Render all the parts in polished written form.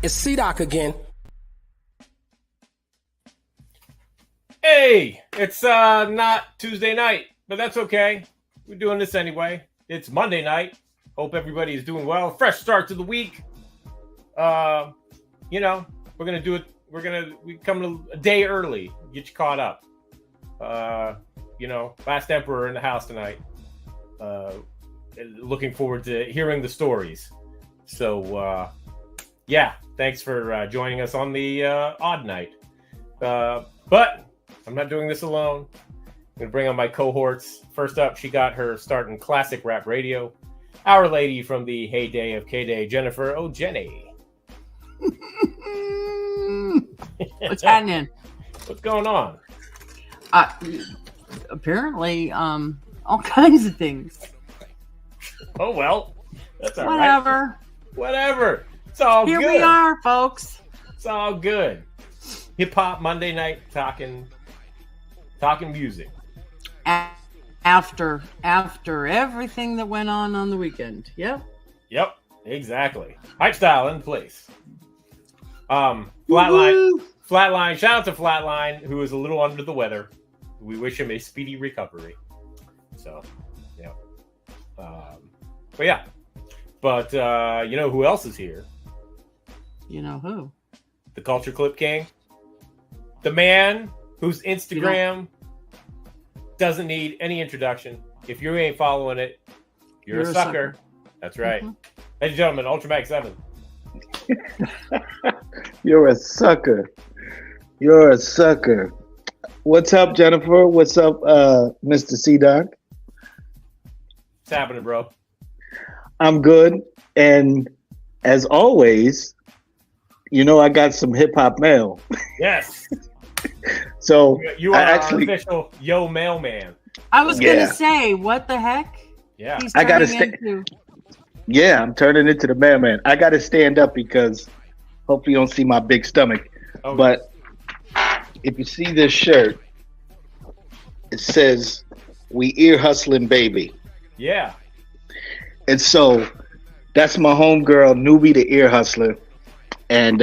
It's C-Doc again. Hey, it's not Tuesday night, but that's okay. We're doing this anyway. It's Monday night. Hope everybody is doing well. Fresh start to the week. We're gonna do it. We come a day early, get you caught up. Last Emperor in the house tonight. Looking forward to hearing the stories. So, thanks for joining us on the odd night. But I'm not doing this alone. I'm going to bring on my cohorts. First up, she got her start in classic rap radio. Our lady from the heyday of K-Day, Jennifer Jenny. What's happening? What's going on? Apparently, all kinds of things. Oh, well. That's all right. Whatever. It's all Here good. we are, folks. It's all good. Hip-hop Monday night talking music. After everything that went on the weekend. Yep, exactly. Hype style in place. Flatline. Shout out to Flatline, who is a little under the weather. We wish him a speedy recovery. So, yeah. But you know who else is here? You know who? The Culture Clip King. The man whose Instagram doesn't need any introduction. If you ain't following it, you're a sucker. That's right. Mm-hmm. Ladies and gentlemen, Ultramag 7. You're a sucker. What's up, Jennifer? What's up, Mr. C-Doc? What's happening, bro? I'm good. And as always, I got some hip-hop mail. Yes. So you are our official Yo Mailman. I was gonna say, what the heck? Yeah, I gotta Yeah, I'm turning into the mailman. I gotta stand up because hopefully you don't see my big stomach. Oh, but if you see this shirt, it says "We ear hustling, baby." Yeah, and so that's my homegirl, Newbie the ear hustler, and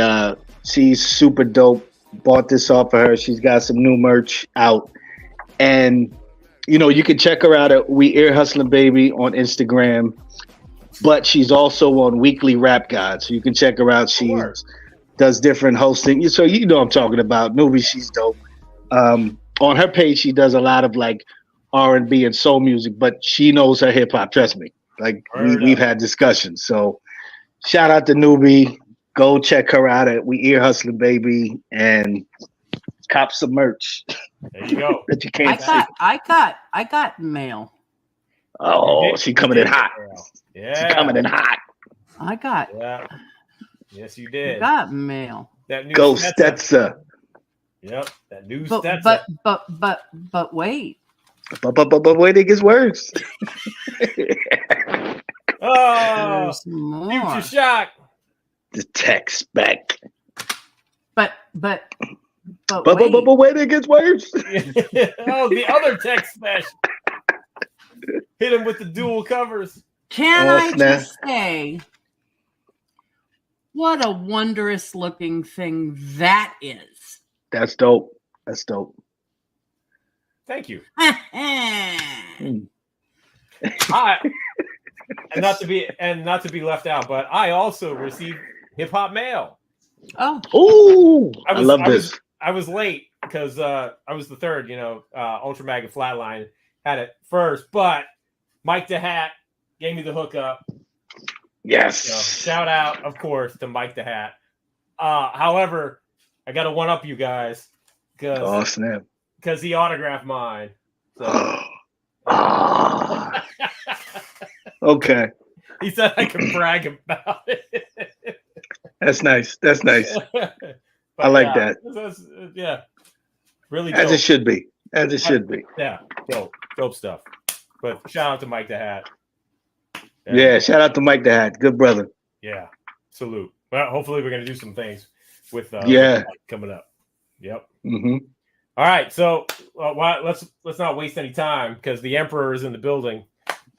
she's super dope. Bought this off of her. She's got some new merch out. And, you can check her out at We Ear Hustling Baby on Instagram. But she's also on Weekly Rap God. So you can check her out. She does different hosting. So you know what I'm talking about. Newbie, she's dope. On her page, she does a lot of like R&B and soul music. But she knows her hip-hop. Trust me. Like we've had discussions. So shout out to Newbie. Go check her out at We Ear Hustling Baby and cop some merch. There you go. That you can't see. I got mail. Oh, she coming in hot. Yeah, she coming in hot. I got. Yeah. Yes, you did. I got mail. That new Go Stetzer. Yep, that new Stetzer. But wait. But wait, it gets worse. Oh, future shock. The text back. But wait, it gets worse. Oh, the other text smash. Hit him with the dual covers. Can I just say, what a wondrous looking thing that is. That's dope. Thank you. And not to be left out, but I also received hip hop mail. Oh, I love this. I was late because I was the third. Ultramag and Flatline had it first, but Mike the Hat gave me the hookup. Yes. Shout out, of course, to Mike the Hat. However, I got to one up you guys because he autographed mine. So. Okay. He said I can brag about it. That's nice. I like that. Yeah. Really dope. As it should be. Yeah. Dope stuff. But shout out to Mike the Hat. Yeah, shout out to Mike the Hat. Good brother. Yeah. Salute. Well, hopefully we're going to do some things with coming up. Yep. Mm-hmm. All right. So let's not waste any time because the Emperor is in the building.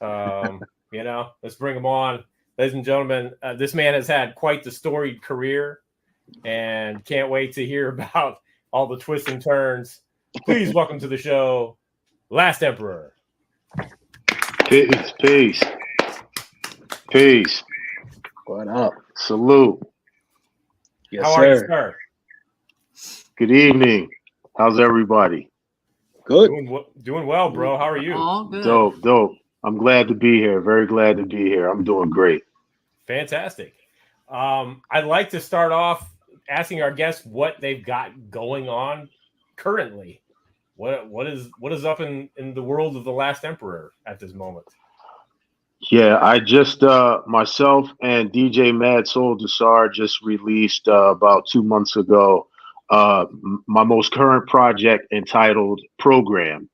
Let's bring him on. Ladies and gentlemen, this man has had quite the storied career. and can't wait to hear about all the twists and turns. Please welcome to the show, Last Emperor. Peace. What up? Salute. Yes, How sir. are you, sir? Good evening. How's everybody? Good. Doing well, bro. How are you? All good. Dope. I'm glad to be here. Very glad to be here. I'm doing great. Fantastic. I'd like to start off asking our guests what they've got going on currently. What is up in the world of the Last Emperor at this moment? Yeah, I just myself and DJ Mad Soul Desar just released about 2 months ago my most current project entitled Program.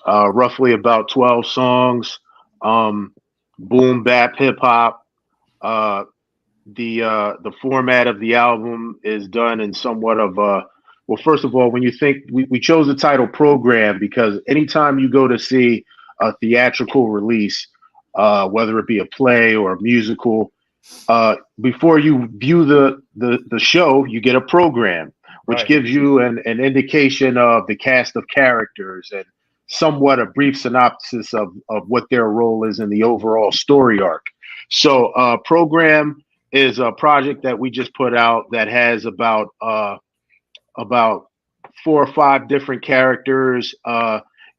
Roughly about 12 songs, boom bap hip hop. The format of the album is done in somewhat of a well. First of all, when you think we chose the title Program because anytime you go to see a theatrical release, whether it be a play or a musical, before you view the show, you get a program, which Right. gives you an indication of the cast of characters and somewhat a brief synopsis of what their role is in the overall story arc. So, Program is a project that we just put out that has about 4 or 5 different characters,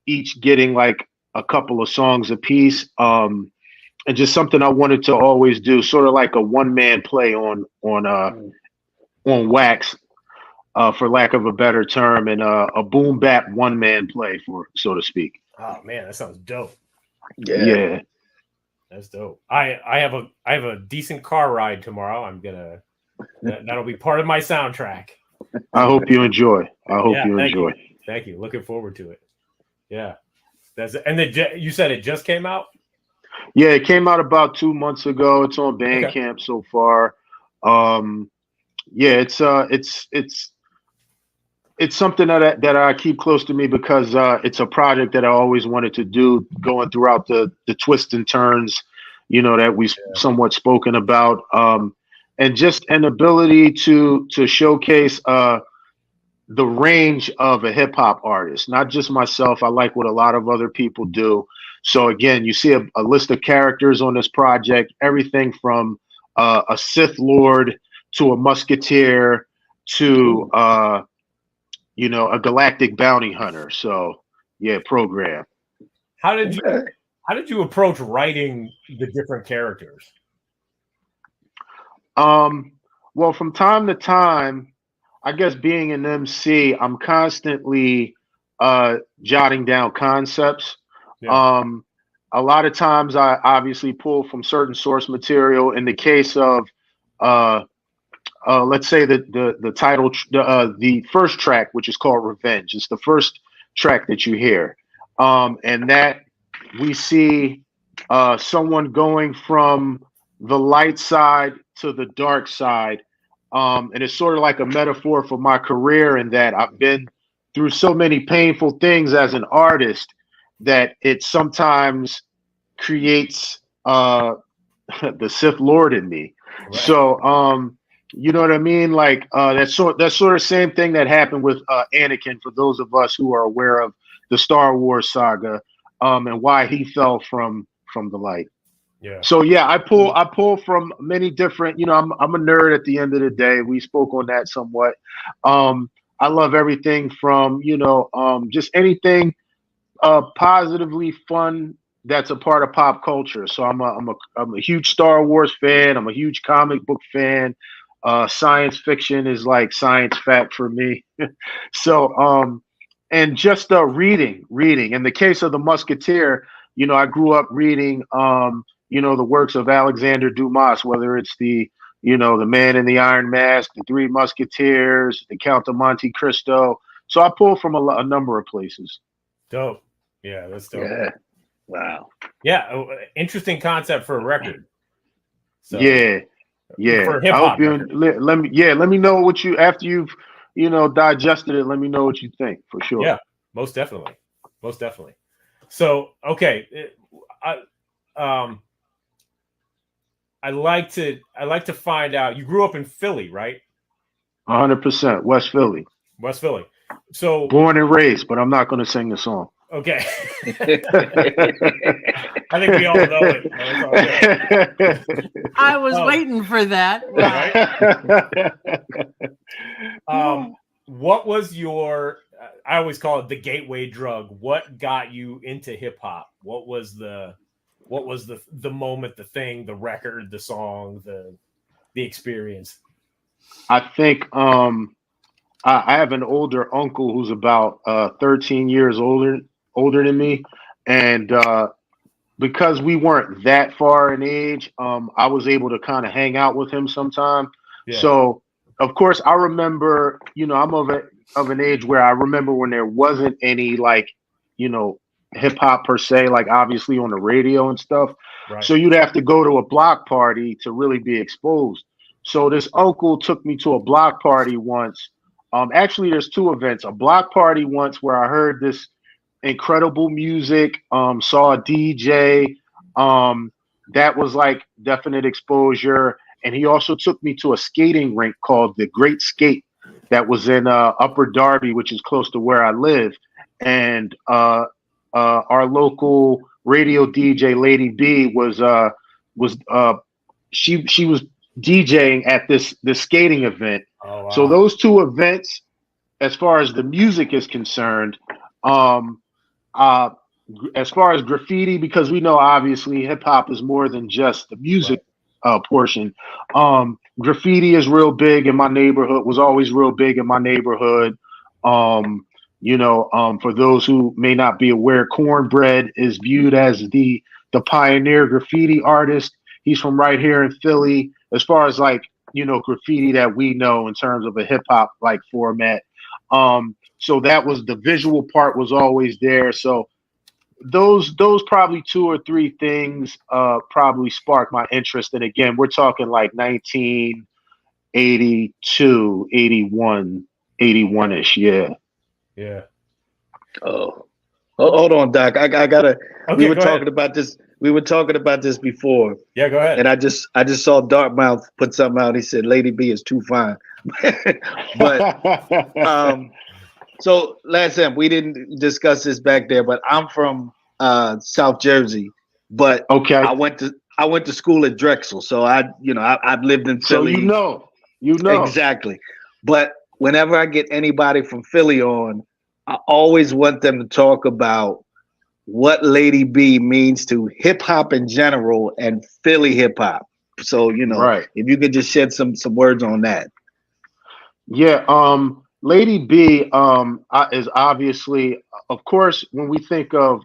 each getting like a couple of songs apiece. And just something I wanted to always do, sort of like a one-man play on wax, for lack of a better term, and a boom bap one-man play, for so to speak. Oh man, that sounds dope. Yeah. That's dope. I have a decent car ride tomorrow. That'll be part of my soundtrack. I hope you enjoy. Thank you. Looking forward to it. Yeah. You said it just came out? Yeah, it came out about 2 months ago. It's on Bandcamp so far. Yeah, it's something that I keep close to me because it's a project that I always wanted to do, going throughout the twists and turns, that we've somewhat spoken about, and just an ability to showcase the range of a hip hop artist, not just myself. I like what a lot of other people do. So again, you see a list of characters on this project, everything from a Sith Lord to a Musketeer to a galactic bounty hunter. So yeah, Program. How did you approach writing the different characters? Well, from time to time, I guess being an MC, I'm constantly jotting down concepts. Yeah. A lot of times I obviously pull from certain source material. In the case of let's say the title, the first track, which is called Revenge. It's the first track that you hear. And that we see someone going from the light side to the dark side. And it's sort of like a metaphor for my career in that I've been through so many painful things as an artist that it sometimes creates the Sith Lord in me. Right. So, you know what I mean? Like that sort of same thing that happened with Anakin, for those of us who are aware of the Star Wars saga, and why he fell from the light. Yeah. So yeah, I pull from many different, I'm a nerd at the end of the day. We spoke on that somewhat. I love everything from, just anything positively fun that's a part of pop culture. So I'm a huge Star Wars fan. I'm a huge comic book fan. Science fiction is like science fact for me. So and just reading. In the case of the Musketeer, I grew up reading the works of Alexander Dumas, whether it's the Man in the Iron Mask, the Three Musketeers, the Count of Monte Cristo. So I pull from a number of places. Dope. Yeah, that's dope. Yeah. Wow. Yeah, interesting concept for a record. So, yeah. For hip hop. Let me know what you, after you've digested it. Let me know what you think, for sure. Yeah, most definitely. So okay, I like to find out. You grew up in Philly, right? 100% West Philly. West Philly. So Born and raised, but I'm not going to sing the song. okay. I think we all know it. It's all good. I was waiting for that. Right? What was your? I always call it the gateway drug. What got you into hip hop? What was the moment, the thing, the record, the song, the experience? I think I have an older uncle who's about 13 years older than me, and because we weren't that far in age, I was able to kind of hang out with him sometime. Yeah. So, of course, I remember, I'm of an age where I remember when there wasn't any hip hop per se, like obviously on the radio and stuff. Right. So you'd have to go to a block party to really be exposed. So this uncle took me to a block party once. Actually, there's two events. A block party once where I heard this incredible music, saw a DJ. That was like definite exposure. And he also took me to a skating rink called the Great Skate that was in Upper Darby, which is close to where I live. And our local radio DJ, Lady B, was she was DJing at this skating event. Oh, wow. So those two events, as far as the music is concerned, as far as graffiti, because we know obviously hip hop is more than just the music portion. Graffiti is real big in my neighborhood, was always real big in my neighborhood. For those who may not be aware, Cornbread is viewed as the pioneer graffiti artist. He's from right here in Philly. As far as graffiti that we know in terms of a hip hop format. So that was the visual part was always there. So those probably two or three things probably sparked my interest. And again, we're talking like 1982, 81, 81-ish. Yeah. Yeah. Oh, hold on, Doc. I gotta. Okay, we were talking about this. We were talking about this before. Yeah, go ahead. And I just saw Dartmouth put something out. He said, "Lady B is too fine." But so last time we didn't discuss this back there, but I'm from South Jersey. But okay, I went to school at Drexel, so I've lived in Philly. So you know exactly. But whenever I get anybody from Philly on, I always want them to talk about what Lady B means to hip hop in general and Philly hip hop. So, if you could just shed some words on that. Yeah. Lady B is obviously, of course, when we think of,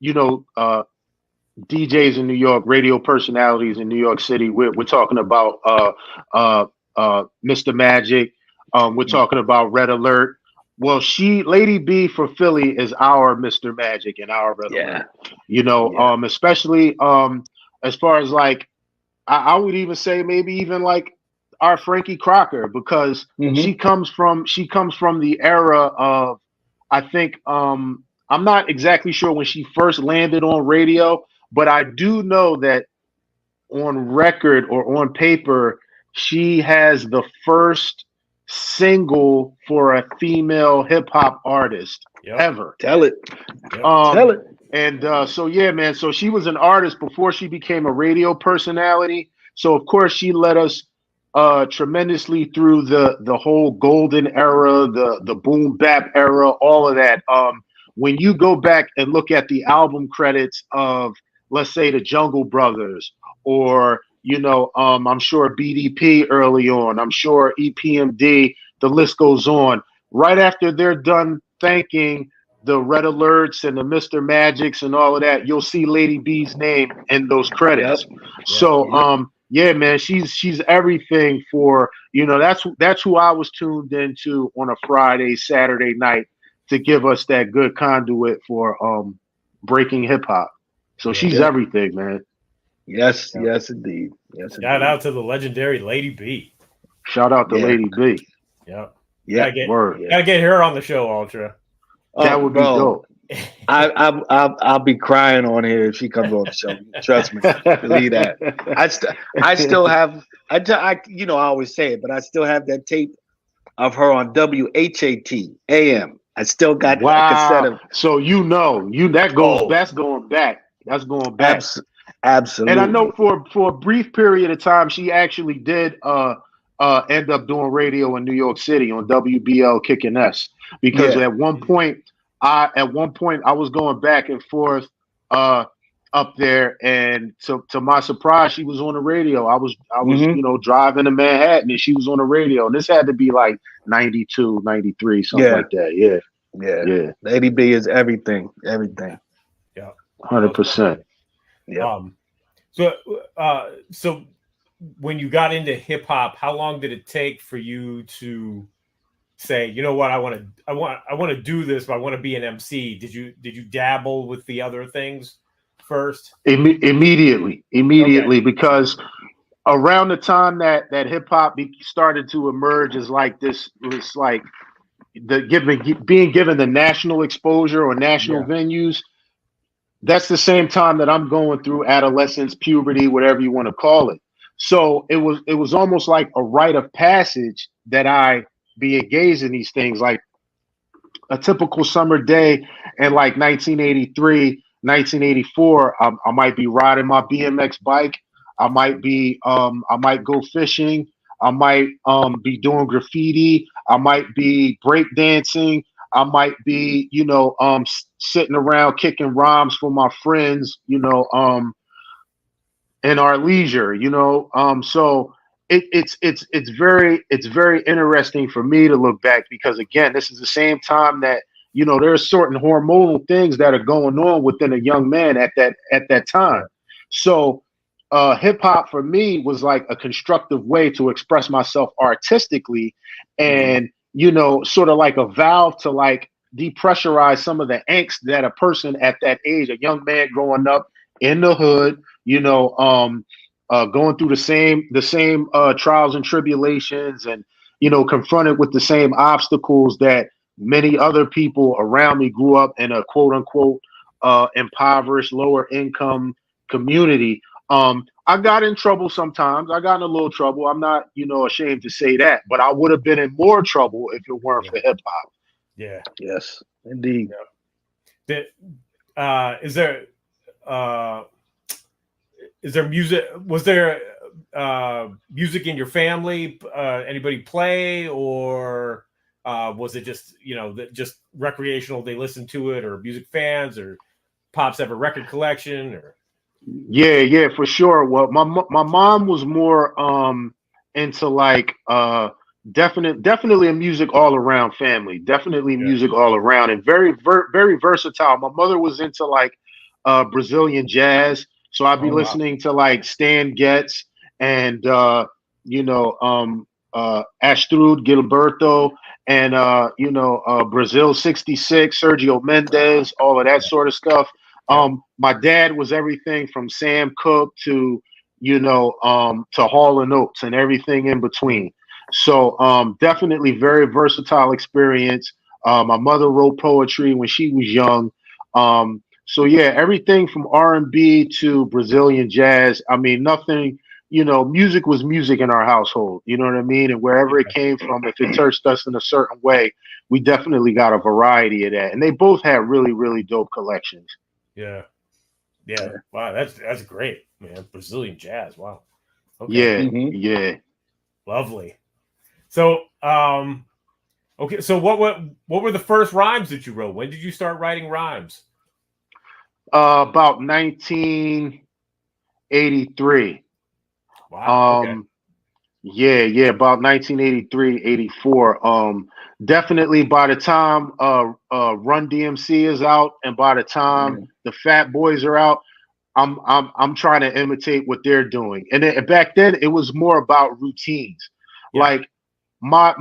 DJs in New York, radio personalities in New York City, we're talking about Mr. Magic. We're talking about Red Alert. Well, Lady B for Philly is our Mr. Magic and our Red Alert. Especially as far as I would even say maybe even our Frankie Crocker, because she comes from the era of, I think I'm not exactly sure when she first landed on radio, but I do know that on record or on paper, she has the first single for a female hip hop artist ever. Tell it. Tell it. And so yeah, man. So she was an artist before she became a radio personality. So of course she led us tremendously through the whole golden era, the boom bap era, all of that. When you go back and look at the album credits of, let's say, the Jungle Brothers, or I'm sure BDP early on, I'm sure EPMD, the list goes on. Right after they're done thanking the Red Alerts and the Mr. Magics and all of that, you'll see Lady B's name in those credits. Yep. So, yeah, man, she's everything for, that's who I was tuned into on a Friday, Saturday night to give us that good conduit for breaking hip hop. So she's everything, man. Yes, yes, indeed. Shout out to the legendary Lady B. Shout out to Lady B. Yeah. Yeah. Gotta get her on the show, Ultra. That would be dope. I'll be crying on here if she comes on the show. Trust me, believe that. I still have I always say it, but I still have that tape of her on WHAT AM. I still got a cassette Wow. of. So that's going back. That's going back. Absolutely. And I know for a brief period of time, she actually did end up doing radio in New York City on WBL Kicking S. Because at one point I was going back and forth up there, and to my surprise, she was on the radio. I was driving to Manhattan, and she was on the radio. And this had to be like 92, 93, something like that. Yeah. Lady B is everything. Yeah. 100%. Yeah. So when you got into hip hop, how long did it take for you to say, you know what, I want to do this, but I want to be an MC? Did you dabble with the other things first? Immediately, Okay. because around the time that hip hop started to emerge as like this, it's like being given the national exposure or national venues. That's the same time that I'm going through adolescence, puberty, whatever you want to call it. So it was almost like a rite of passage that I be engaged in these things. Like a typical summer day in like 1983, 1984, I might be riding my BMX bike. I might go fishing. I might be doing graffiti. I might be breakdancing. I might be, sitting around kicking rhymes for my friends, in our leisure, So it's very interesting for me to look back, because again, this is the same time that there are certain hormonal things that are going on within a young man at that time. So hip hop for me was like a constructive way to express myself artistically, and sort of like a valve to like depressurize some of the angst that a person at that age, a young man growing up in the hood, going through the same trials and tribulations, and confronted with the same obstacles that many other people around me grew up in a quote unquote impoverished, lower income community. I got in trouble sometimes. I got in a little trouble. I'm not, ashamed to say that, but I would have been in more trouble if it weren't for hip hop. Yeah. Yes, indeed. Is there music? Was there music in your family? Anybody play, or was it just just recreational? They listen to it, or music fans, or pops have a record collection, or Yeah, for sure. Well, my mom was more into like definitely a music all around family. Definitely music all around, and very very versatile. My mother was into like Brazilian jazz, so I'd be listening to like Stan Getz and Astrud Gilberto, and Brazil 66, Sergio Mendes, all of that sort of stuff. My dad was everything from Sam Cooke to Hall and Oates and everything in between. So definitely very versatile experience. My mother wrote poetry when she was young. So yeah, everything from R&B to Brazilian jazz. I mean, nothing, music was music in our household. You know what I mean? And wherever it came from, if it touched us in a certain way, we definitely got a variety of that. And they both had really, really dope collections. Yeah. Wow, that's great, man. Brazilian jazz. Wow. Okay. Yeah. Lovely. So, okay. So, what were the first rhymes that you wrote? When did you start writing rhymes? About 1983. Wow. Okay. Yeah, about 1983, 84. Definitely by the time Run DMC is out, and by the time the Fat Boys are out, I'm trying to imitate what they're doing. And then, back then it was more about routines. Like my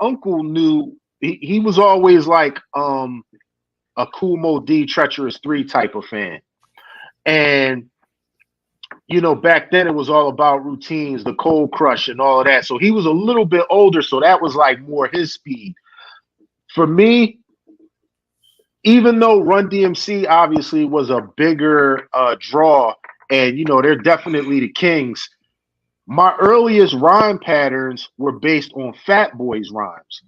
uncle knew, he was always like a Kool Moe Dee Treacherous 3 type of fan. And back then it was all about routines, the Cold Crush and all of that. So he was a little bit older, so that was like more his speed. For me, even though Run DMC obviously was a bigger draw, and they're definitely the kings. My earliest rhyme patterns were based on Fat Boy's rhymes.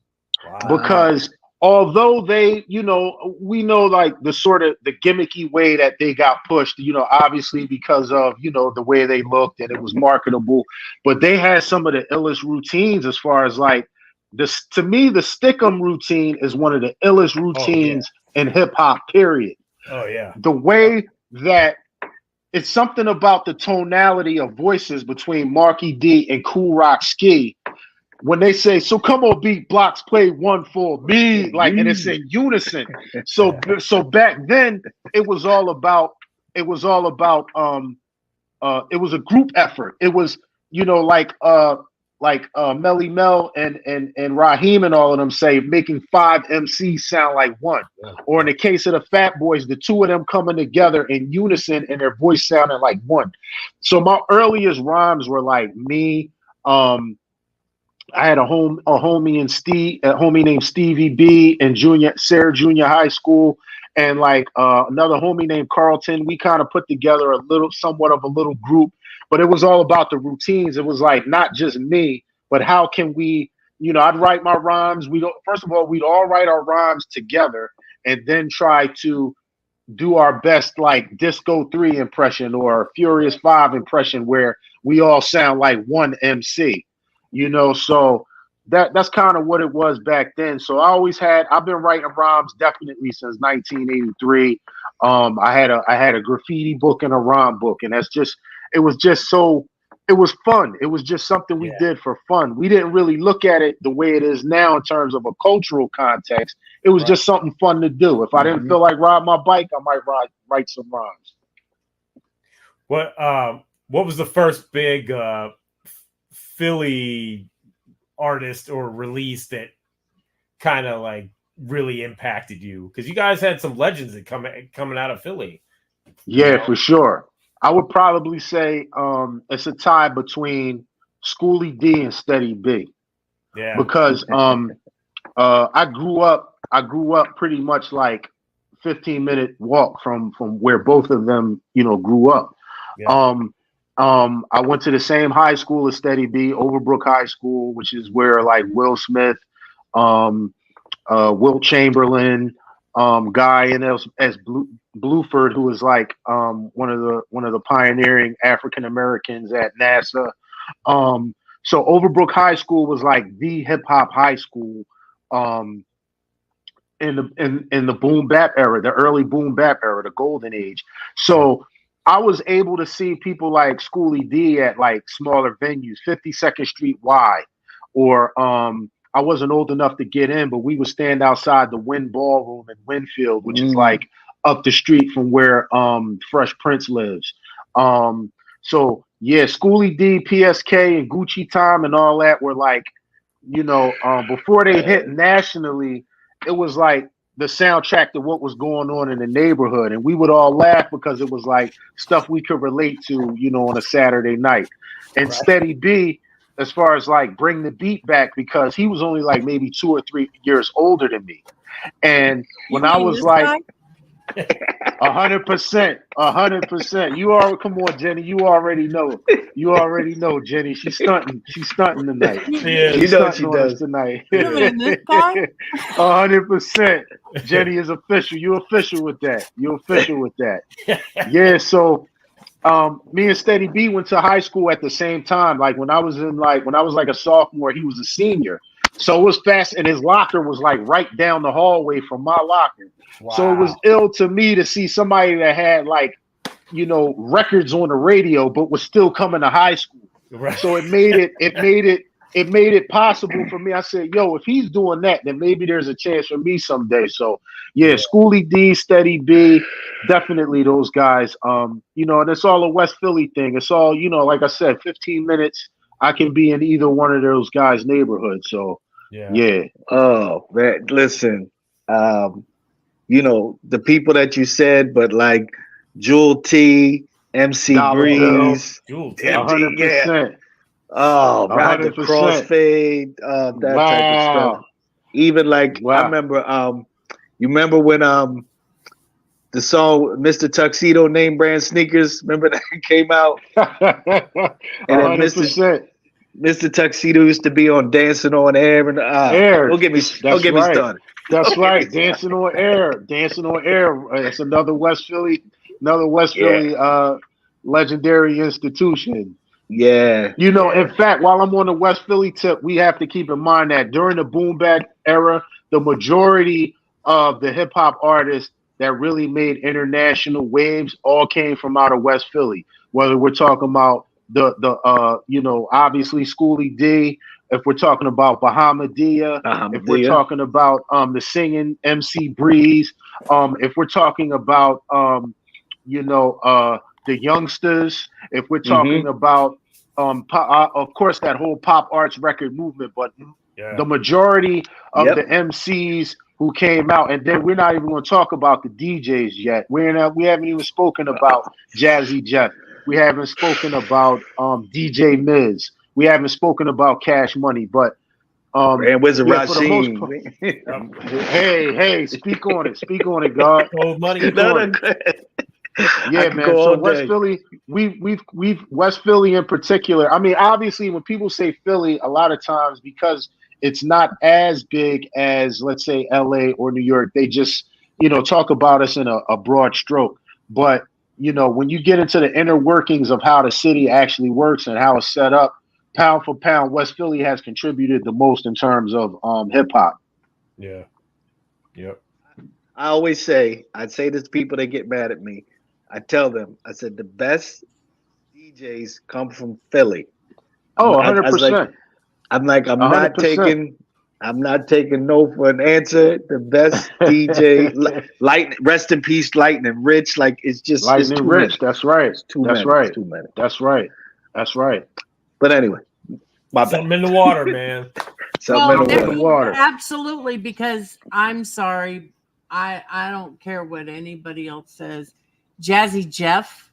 Wow. Because although they, we know like the sort of the gimmicky way that they got pushed, obviously because of, the way they looked and it was marketable, but they had some of the illest routines as far as like this. To me, the Stickum routine is one of the illest routines in hip hop, period. Oh yeah. The way that it's something about the tonality of voices between Marky D and Cool Rock Ski. When they say, "So come on, beat blocks, play one for me," like, and it's in unison. So back then, it was all about, it was a group effort. It was, Melly Mel and Raheem and all of them say, making 5 MCs sound like one. Yeah. Or in the case of the Fat Boys, the two of them coming together in unison and their voice sounding like one. So my earliest rhymes were like me. I had a homie named Stevie B in Sarah Junior High School, and like another homie named Carlton. We kind of put together somewhat of a little group, but it was all about the routines. It was like not just me, but how can we, I'd write my rhymes. First of all, we'd all write our rhymes together and then try to do our best like Disco 3 impression or Furious 5 impression where we all sound like one MC. So that's kind of what it was back then. So I've been writing rhymes definitely since 1983. I had a graffiti book and a rhyme book, and it was fun. It was just something we did for fun. We didn't really look at it the way it is now in terms of a cultural context. It was just something fun to do. If I didn't feel like riding my bike, I might write some rhymes. What was the first big Philly artist or release that kind of like really impacted you? Because you guys had some legends that coming out of Philly. Yeah, for sure. I would probably say it's a tie between Schoolie D and Steady B. Yeah. Because I grew up pretty much like 15-minute walk from where both of them, grew up. Yeah. I went to the same high school as Steady B, Overbrook High School, which is where like Will Smith, Wilt Chamberlain, Guy and S. Bluford, who was like one of the pioneering African Americans at NASA. So Overbrook High School was like the hip hop high school in the boom bap era, the early boom bap era, the golden age. So I was able to see people like Schoolie D at like smaller venues, 52nd Street Y, or I wasn't old enough to get in, but we would stand outside the Wynn Ballroom in Winfield, which is like up the street from where Fresh Prince lives. So yeah, Schoolie D, PSK, and Gucci Time and all that were like, before they hit nationally, it was like the soundtrack to what was going on in the neighborhood. And we would all laugh because it was like stuff we could relate to, on a Saturday night. And right. Steady B, as far as like bring the beat back, because he was only like maybe 2 or 3 years older than me. And when I was like 100%. You are, come on, Jenny. You already know. Jenny. She's stunting tonight. Yeah, she does tonight. 100%. Jenny is official. You official with that. Yeah. So, me and Steady B went to high school at the same time. Like when I was like a sophomore, he was a senior. So it was fast, and his locker was like right down the hallway from my locker. Wow. So it was ill to me to see somebody that had like, records on the radio, but was still coming to high school. Right. So it made it possible for me. I said, yo, if he's doing that, then maybe there's a chance for me someday. So yeah, Schoolie D, Steady B, definitely those guys. And it's all a West Philly thing. It's all, like I said, 15 minutes. I can be in either one of those guys' neighborhoods. So yeah. Oh man, listen. The people that you said, but like Jewel T, MC Breeze, Jewel T, 100%. Yeah. Oh, right, the crossfade, that type of stuff. Even like I remember You remember when the song Mr. Tuxedo Name Brand Sneakers? Remember that came out? And then 100%. Mr. Tuxedo used to be on Dancing on Air and Air. don't get me right. started. That's right. Dancing on Air. Dancing on Air. That's another West Philly legendary institution. Yeah. You know, in fact, while I'm on the West Philly tip, we have to keep in mind that during the boom bap era, the majority of the hip hop artists that really made international waves all came from out of West Philly. Whether we're talking about obviously Schoolie D, if we're talking about Bahamadia, if we're talking about the singing MC Breeze, if we're talking about the youngsters, if we're talking about of course that whole pop arts record movement, but the majority of the MCs who came out, and then we're not even going to talk about the DJs yet. We haven't even spoken about Jazzy Jeff. We haven't spoken about DJ Miz. We haven't spoken about Cash Money, but and Wizard for the most part, hey, speak on it, God. Old money. Yeah, man. So West Philly, we've West Philly in particular. I mean, obviously, when people say Philly, a lot of times because it's not as big as, let's say, LA or New York, they just talk about us in a broad stroke. But when you get into the inner workings of how the city actually works and how it's set up, pound for pound, West Philly has contributed the most in terms of hip hop. Yeah. Yep. I always say, I'd say this to people that get mad at me. I tell them, I said, the best DJs come from Philly. Oh, 100%. I'm not 100%. not taking no for an answer. The best DJ, Lightning, rest in peace, Lightning Rich. Like it's just Lightning Rich. That's right. It's too many. That's right. But anyway, something in the water, man. Something in the water. Absolutely, because I'm sorry, I don't care what anybody else says. Jazzy Jeff,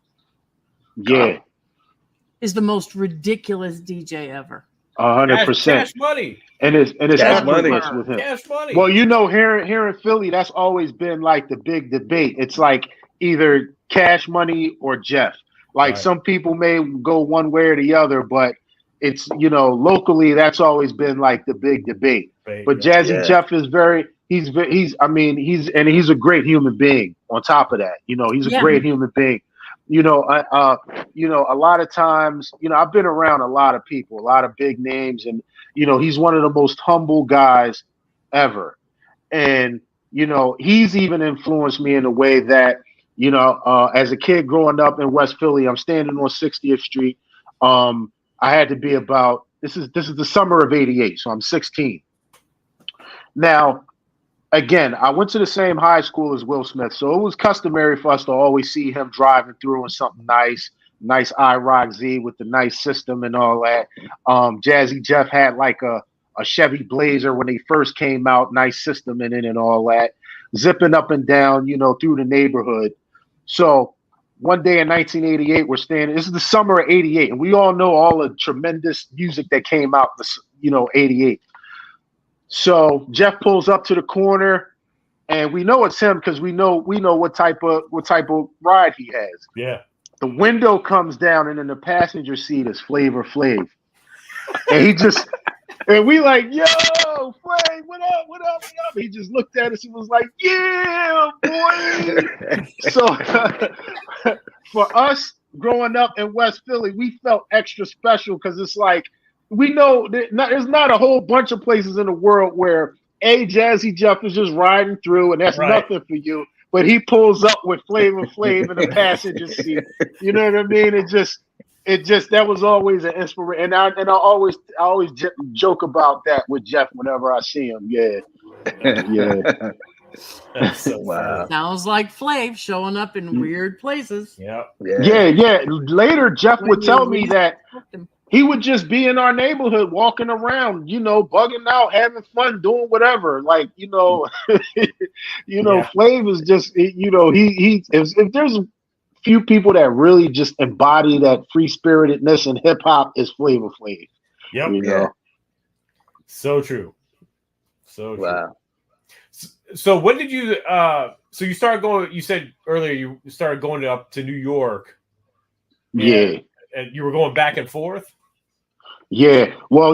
is the most ridiculous DJ ever. 100%. Cash Money. And it's Cash Money with him. Cash Money. Well, here in Philly, that's always been like the big debate. It's like either Cash Money or Jeff. Like some people may go one way or the other, but it's locally that's always been like the big debate. But Jazzy Jeff is he's a great human being on top of that. He's a great human being. A lot of times, I've been around a lot of people, a lot of big names, and he's one of the most humble guys ever. And he's even influenced me in a way that as a kid growing up in West Philly, I'm standing on 60th Street. I had to be about this is the summer of '88, so I'm 16. Now, again, I went to the same high school as Will Smith, so it was customary for us to always see him driving through in something nice IROC Z with the nice system and all that. Jazzy Jeff had like a Chevy Blazer when they first came out, nice system in it and all that, zipping up and down, through the neighborhood. So one day in 1988, we're standing. This is the summer of '88, and we all know all the tremendous music that came out, '88. So Jeff pulls up to the corner, and we know it's him because we know what type of ride he has. Yeah. The window comes down, and in the passenger seat is Flavor Flav, and he just and we like, yo, Flav, what up? He just looked at us and was like, yeah, boy. So for us growing up in West Philly, we felt extra special because it's like, we know there's not a whole bunch of places in the world where Jazzy Jeff is just riding through and that's nothing for you, but he pulls up with Flavor Flav in the passenger seat. You know what I mean? It just that was always an inspiration, and I always joke about that with Jeff whenever I see him. Yeah. That's so wow. Sounds like Flav showing up in weird places. Yeah. Later, Jeff would tell me that he would just be in our neighborhood walking around, bugging out, having fun, doing whatever. Like, Flav is just, if there's a few people that really just embody that free spiritedness in hip hop, is Flavor Flav. Yep. Yeah. So true. So true. Wow. So when did you? So you started going. You said earlier you started going up to New York. Yeah. And you were going back and forth. Yeah. Well,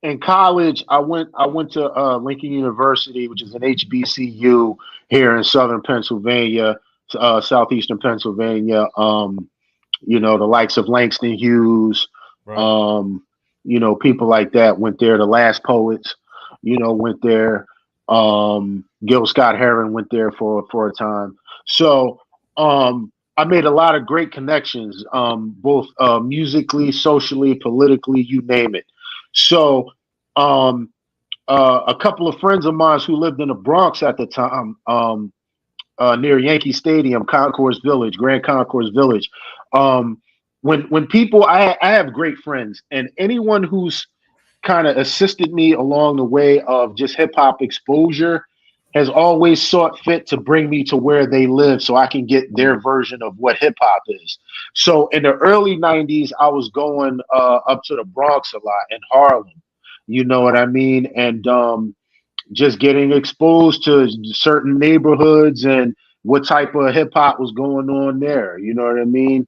in college, I went to Lincoln University, which is an HBCU here in Southern Pennsylvania, southeastern Pennsylvania. The likes of Langston Hughes, Right. people like that went there. The Last Poets, went there. Gil Scott Heron went there for a time. So I made a lot of great connections, both musically, socially, politically, you name it. So a couple of friends of mine who lived in the Bronx at the time, near Yankee Stadium, Concourse Village, Grand Concourse Village. When people, I have great friends, and anyone who's kind of assisted me along the way of just hip hop exposure has always sought fit to bring me to where they live so I can get their version of what hip hop is. So in the early 90s, I was going up to the Bronx a lot in Harlem. You know what I mean? And just getting exposed to certain neighborhoods and what type of hip hop was going on there. You know what I mean?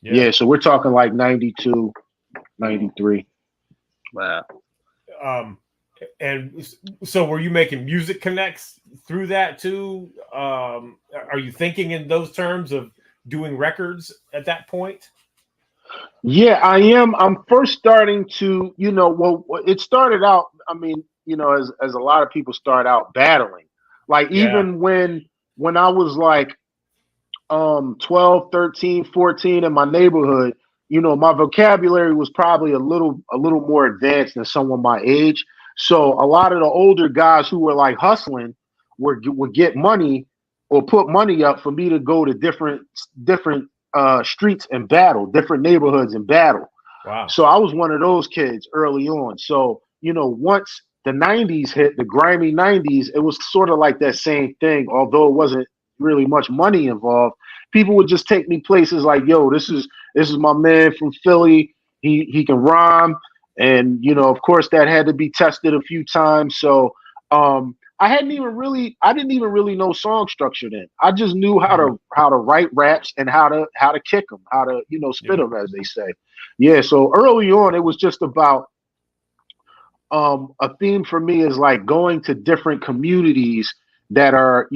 Yeah. So we're talking like 92, 93. Wow. And so were you making music connects through that too? Are you thinking in those terms of doing records at that point? Yeah, I am. I'm first starting to, it started out, as a lot of people start out battling. Like even when I was like 12, 13, 14 in my neighborhood, my vocabulary was probably a little more advanced than someone my age. So a lot of the older guys who were like hustling would get money or put money up for me to go to different streets and battle, different neighborhoods and battle. Wow. So I was one of those kids early on. So, once the 90s hit, the grimy 90s, it was sort of like that same thing, although it wasn't really much money involved. People would just take me places like, yo, this is my man from Philly. He can rhyme. And, of course that had to be tested a few times. So I didn't even really know song structure then. I just knew how to write raps and how to kick them, how to spit them, as they say. Yeah. So early on, it was just about a theme for me is like going to different communities that are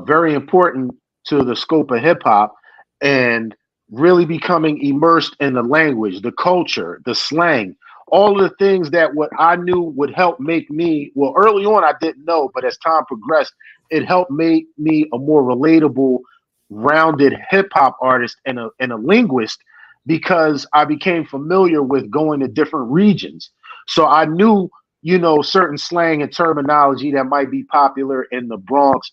very important to the scope of hip hop and really becoming immersed in the language, the culture, the slang, all of the things that what I knew would help make me, well, early on I didn't know, but as time progressed, it helped make me a more relatable, rounded hip hop artist and a linguist because I became familiar with going to different regions. So I knew, certain slang and terminology that might be popular in the Bronx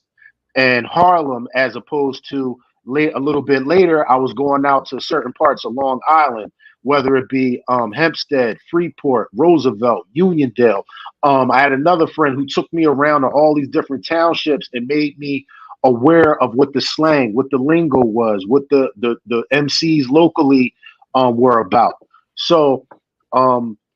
and Harlem, as opposed to a little bit later, I was going out to certain parts of Long Island, whether it be Hempstead, Freeport, Roosevelt, Uniondale. I had another friend who took me around to all these different townships and made me aware of what the slang, what the lingo was, what the MCs locally were about. So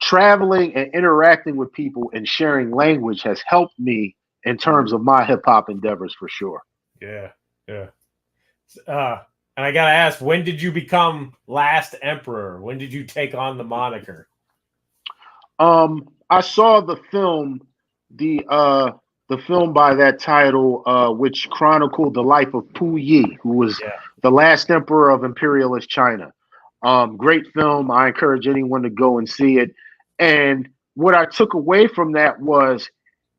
traveling and interacting with people and sharing language has helped me in terms of my hip hop endeavors for sure. Yeah. And I gotta ask, when did you become Last Emperor? When did you take on the moniker? I saw the film, the film by that title, which chronicled the life of Pu Yi, who was the last emperor of imperialist China. Great film. I encourage anyone to go and see it. And what I took away from that was,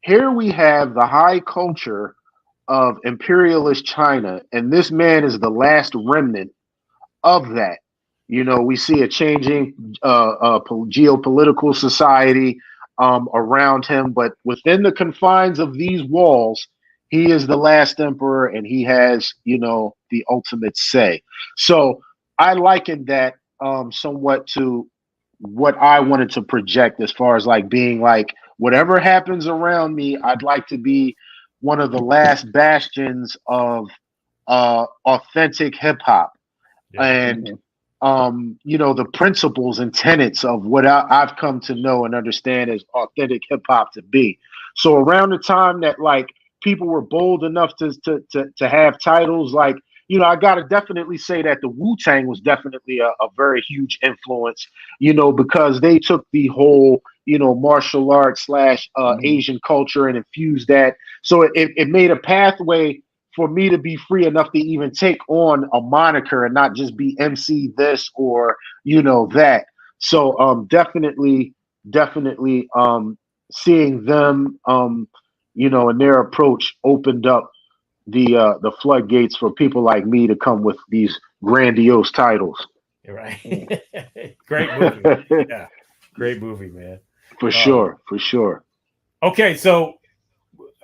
here we have the high culture of imperialist China, and this man is the last remnant of that. We see a changing geopolitical society around him, but within the confines of these walls, he is the last emperor, and he has, the ultimate say. So I likened that somewhat to what I wanted to project as far as like being like, whatever happens around me, I'd like to be one of the last bastions of authentic hip hop. And the principles and tenets of what I've come to know and understand as authentic hip hop to be. So around the time that like people were bold enough to have titles, like, you know, I gotta definitely say that the Wu-Tang was definitely a very huge influence, you know, because they took the whole, you know, martial arts slash Asian culture and infused that. So it made a pathway for me to be free enough to even take on a moniker and not just be MC this or, you know, that. So definitely seeing them you know, and their approach opened up the floodgates for people like me to come with these grandiose titles. You're right. Great movie. Yeah. Great movie, man. For sure. Okay, so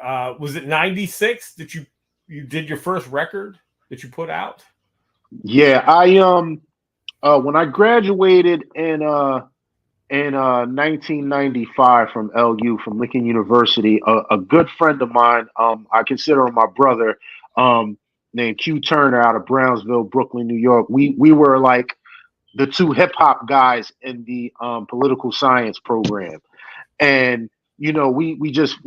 was it 96 that you did your first record that you put out? Yeah, I when I graduated in 1995 from LU, from Lincoln University, a good friend of mine, I consider him my brother, named Q Turner out of Brownsville, Brooklyn, New York. We were like the two hip hop guys in the political science program, and you know, we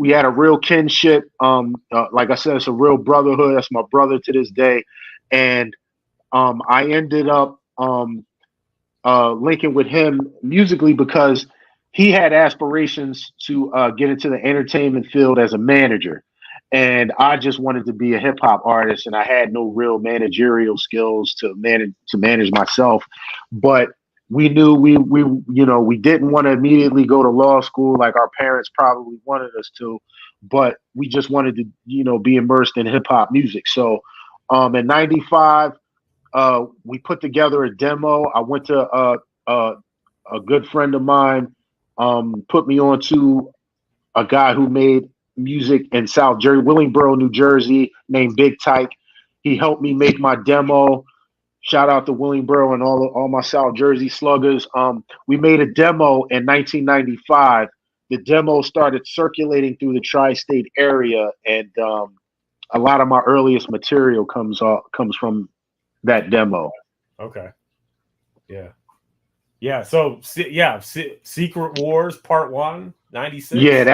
had a real kinship. Like I said, it's a real brotherhood. That's my brother to this day, and I ended up linking with him musically because he had aspirations to get into the entertainment field as a manager, and I just wanted to be a hip hop artist, and I had no real managerial skills to manage myself. But we knew we you know, we didn't want to immediately go to law school like our parents probably wanted us to, but we just wanted to, you know, be immersed in hip hop music. So in '95. We put together a demo. I went to a good friend of mine, put me on to a guy who made music in South Jersey, Willingboro, New Jersey, named Big Tyke. He helped me make my demo. Shout out to Willingboro and all my South Jersey sluggers. We made a demo in 1995. The demo started circulating through the tri-state area, and a lot of my earliest material comes from that demo. Okay. Yeah. So Secret Wars Part 1, 96. Yeah,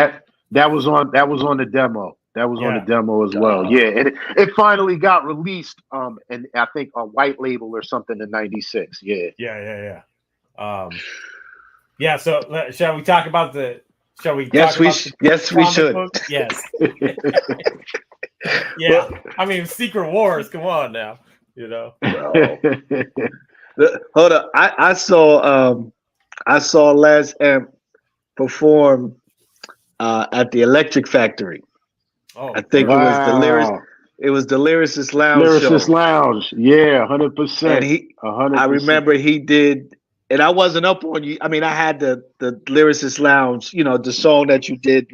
that was on the demo. That was on the demo as well. Yeah, and it finally got released. And I think a white label or something in '96. Yeah. Yeah. So shall we talk about the? Shall we? Yes, we should. Book? Yes. Yeah. I mean, Secret Wars. Come on now. You know. Hold up. I saw Laz Amp perform at the Electric Factory. Oh, I think it was the lyrics. It was the Lyricist Lounge. Lyricist Lounge. Yeah, 100%. And 100%. I remember he did, and I wasn't up on you. I mean, I had the Lyricist Lounge, you know, the song that you did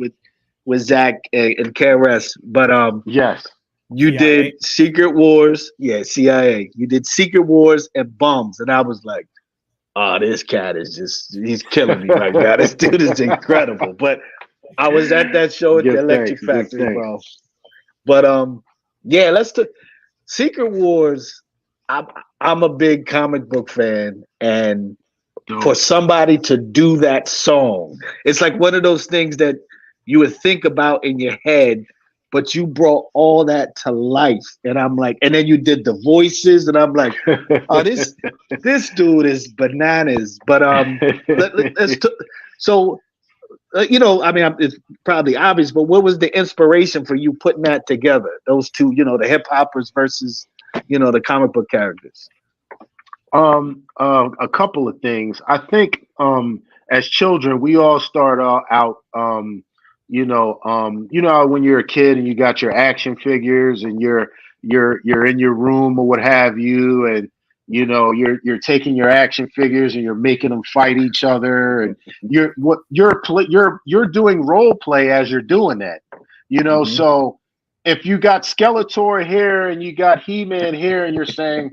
with Zach and KRS. But yes. You CIA? Did Secret Wars. Yeah, CIA. You did Secret Wars and Bums. And I was like, oh, this cat is he's killing me right now. This dude is incredible. But I was at that show at the Electric Factory, bro. But yeah, let's talk Secret Wars. I'm a big comic book fan, and for somebody to do that song, it's like one of those things that you would think about in your head, but you brought all that to life. And I'm like, and then you did the voices, and I'm like, oh, this dude is bananas. But you know, I mean, it's probably obvious, but what was the inspiration for you putting that together? Those two, you know, the hip hoppers versus, you know, the comic book characters. A couple of things. I think as children, we all start out you know when you're a kid and you got your action figures and you're in your room or what have you, and you know you're taking your action figures and you're making them fight each other, and you're doing role play as you're doing that, you know. Mm-hmm. So if you got Skeletor here and you got He-Man here, and you're saying,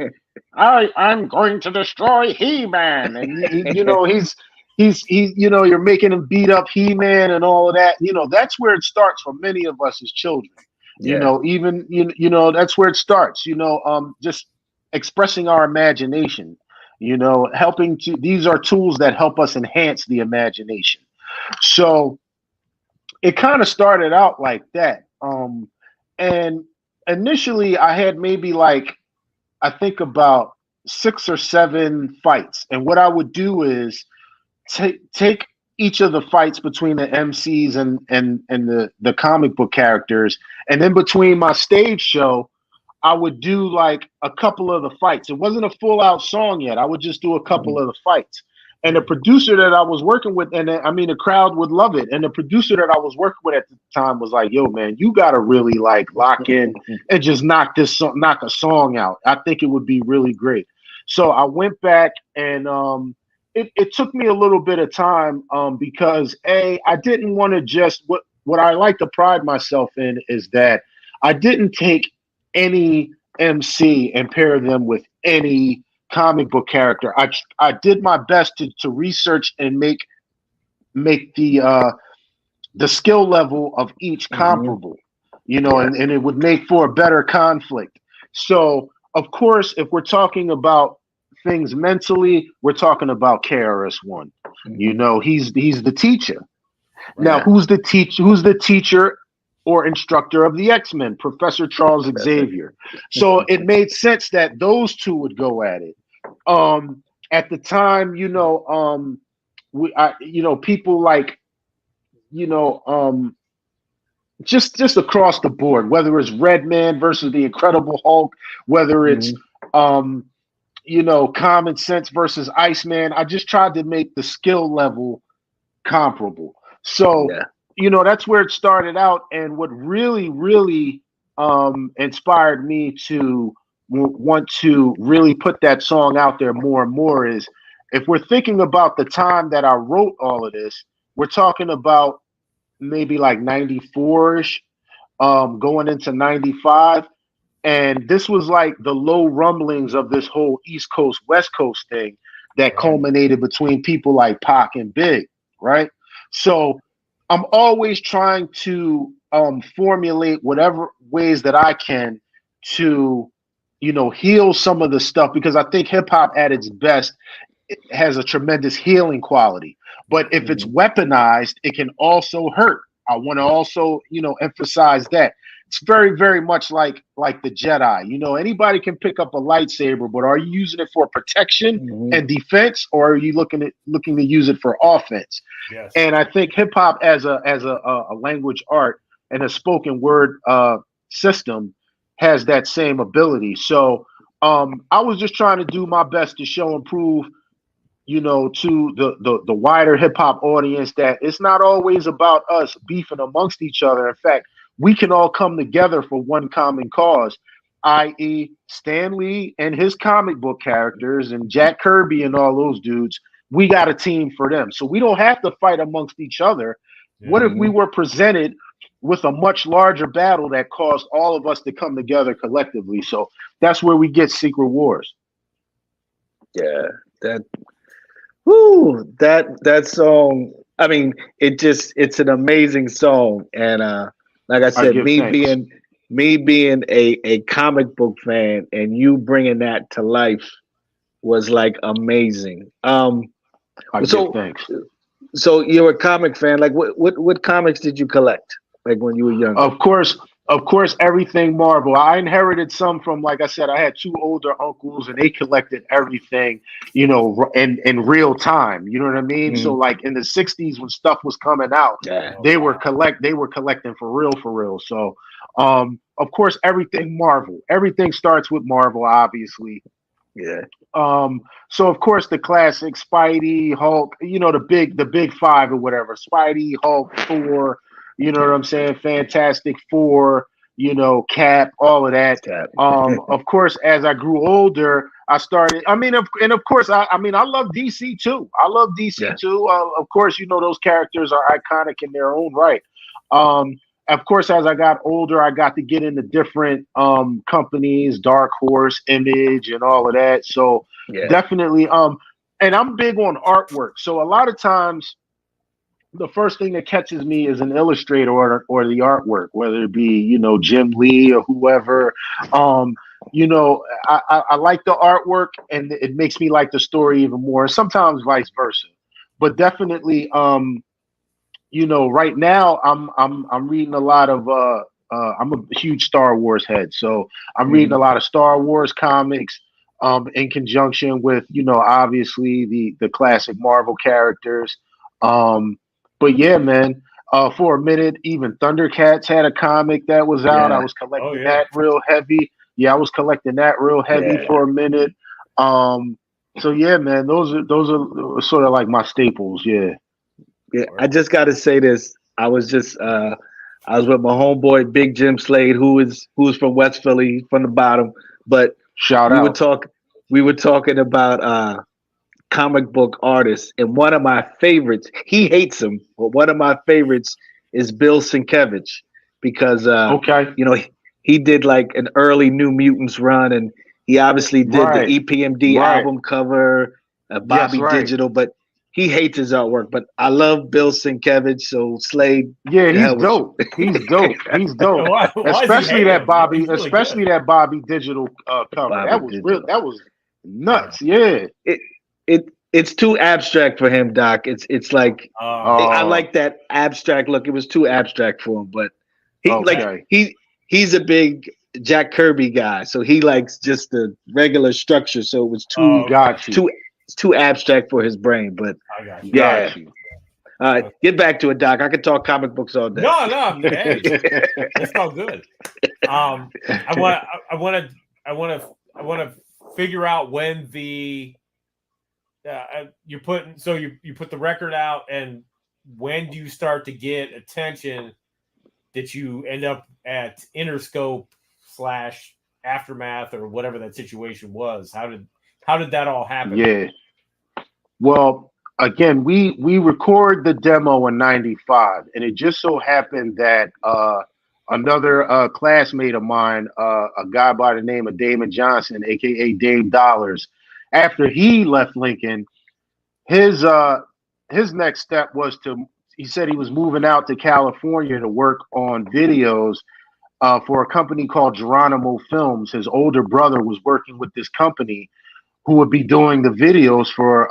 I'm going to destroy He-Man, and you know he's you know, you're making him beat up He-Man and all of that. You know, that's where it starts for many of us as children. Yeah. You know, even you know, that's where it starts. You know, just expressing our imagination. You know, these are tools that help us enhance the imagination. So it kind of started out like that. And initially I had maybe like, I think about 6 or 7 fights. And what I would do is take each of the fights between the MCs and the comic book characters, and then between my stage show, I would do like a couple of the fights. It wasn't a full out song yet. I would just do a couple of the fights. And the producer that I was working with, and I mean, the crowd would love it. And the producer that I was working with at the time was like, "Yo, man, you got to really like lock in and just knock a song out. I think it would be really great." So I went back, and it took me a little bit of time because I didn't want to just what I like to pride myself in is that I didn't take any MC and pair them with any comic book character. I did my best to research and make the skill level of each comparable, and it would make for a better conflict. So of course, if we're talking about things mentally, we're talking about KRS-One. He's the teacher. Now, who's the teacher or instructor of the X-Men? Professor Charles Xavier. So it made sense that those two would go at it. At the time, people like, just across the board, whether it's Redman versus the Incredible Hulk, whether it's Common Sense versus Iceman. I just tried to make the skill level comparable. So, that's where it started out. And what really, really inspired me to want to really put that song out there more and more is, if we're thinking about the time that I wrote all of this, we're talking about maybe like 94-ish, going into 95. And this was like the low rumblings of this whole East Coast, West Coast thing that culminated between people like Pac and Big, right? So I'm always trying to formulate whatever ways that I can to, heal some of the stuff, because I think hip hop at its best has a tremendous healing quality. But if it's weaponized, it can also hurt. I want to also, emphasize that. It's very, very much like the Jedi. Anybody can pick up a lightsaber, but are you using it for protection and defense, or are you looking to use it for offense? Yes. And I think hip hop as a language art and a spoken word system has that same ability. So I was just trying to do my best to show and prove, to the wider hip hop audience, that it's not always about us beefing amongst each other. In fact, we can all come together for one common cause, i.e. Stan Lee and his comic book characters and Jack Kirby and all those dudes. We got a team for them. So we don't have to fight amongst each other. What if we were presented with a much larger battle that caused all of us to come together collectively? So that's where we get Secret Wars. Yeah, that song. I mean, it's an amazing song. And like I said, me being a comic book fan and you bringing that to life was like amazing. So you're a comic fan. Like what comics did you collect? Like when you were young? Of course, everything Marvel. I inherited some from, like I said, I had 2 older uncles and they collected everything, in real time. You know what I mean? So like in the 60s when stuff was coming out, they were collecting for real. So of course, everything Marvel. Everything starts with Marvel, obviously. Yeah. So of course the classic Spidey, Hulk, the big 5 or whatever. Spidey, Hulk, Thor, you know what I'm saying? Fantastic Four, Cap, all of that. Of course, as I grew older, I started. I love DC too. I love DC too. Of course, those characters are iconic in their own right. Of course, as I got older, I got to get into different companies, Dark Horse, Image, and all of that. So definitely, and I'm big on artwork. So a lot of times, the first thing that catches me is an illustrator or the artwork, whether it be, Jim Lee or whoever. I like the artwork and it makes me like the story even more. Sometimes vice versa, but definitely, right now I'm reading a lot of I'm a huge Star Wars head, so I'm reading a lot of Star Wars comics in conjunction with, obviously the classic Marvel characters. Um but yeah, man, for a minute even Thundercats had a comic that was out. I Yeah, was Oh collecting yeah. that real heavy. Yeah, I was collecting that real heavy yeah, for a minute. So yeah, man, those are sort of like my staples. Yeah. yeah. I just got to say this. I was with my homeboy Big Jim Slade, who is from West Philly, from the bottom. But Shout we were out. talk we were talking about comic book artists, and one of my favorites. He hates him, but one of my favorites is Bill Sienkiewicz because Okay. you know he did like an early New Mutants run, and he obviously did the Right. EPMD Right. album cover, Yes, Bobby right. Digital, but he hates his artwork. But I love Bill Sienkiewicz, so Slade, Yeah, the he's hell with you. dope. He's dope. He's dope. Why does he hate him? He's really Especially good. that Bobby Digital cover. Bobby That was real. Digital. That was nuts. Yeah. It it's too abstract for him, Doc. It's like I Uh. like that abstract look. It was too abstract for him, but he like Okay. he's a big Jack Kirby guy, so he likes just the regular structure. So it was Okay. Got you. too it's too abstract for his brain. But I got you. yeah, Got you. get back to it, Doc. I could talk comic books all day. No. Hey, it's all good. I want to figure out when the you put the record out, and when do you start to get attention that you end up at Interscope / Aftermath or whatever that situation was? How did that all happen? Yeah. Well, again, we record the demo in '95, and it just so happened that another classmate of mine, a guy by the name of Damon Johnson, aka Dame Dollars, after he left Lincoln, his next step was he said he was moving out to California to work on videos for a company called Geronimo Films. His older brother was working with this company who would be doing the videos for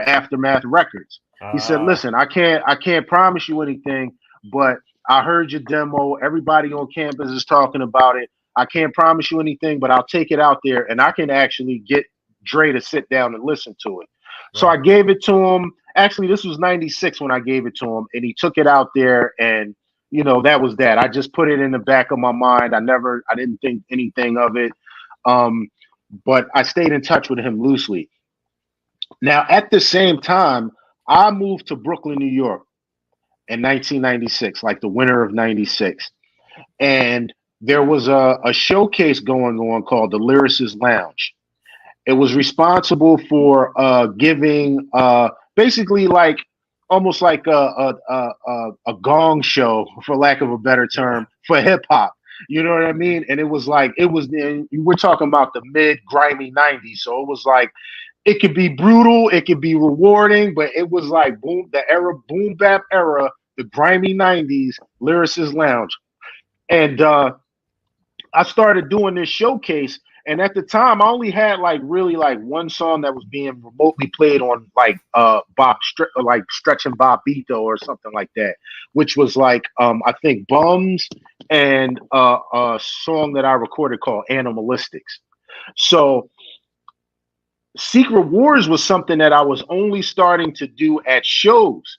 Aftermath Records. He said, "Listen, I can't promise you anything, but I heard your demo. Everybody on campus is talking about it. I can't promise you anything, but I'll take it out there, and I can actually get Dre to sit down and listen to it." So I gave it to him. Actually, this was '96 when I gave it to him, and he took it out there, and that was that. I just put it in the back of my mind. I didn't think anything of it. But I stayed in touch with him loosely. Now, at the same time, I moved to Brooklyn, New York in 1996, like the winter of '96. And there was a showcase going on called the Lyricist Lounge. It was responsible for giving basically like almost like a gong show, for lack of a better term, for hip hop. You know what I mean? And it was like we're talking about the mid grimy '90s, so it was like it could be brutal, it could be rewarding, but it was like boom bap era, the grimy '90s, Lyricist Lounge, and I started doing this showcase. And at the time, I only had like really like one song that was being remotely played on like like Stretch and Bobito or something like that, which was like I think Bums and a song that I recorded called Animalistics. So Secret Wars was something that I was only starting to do at shows.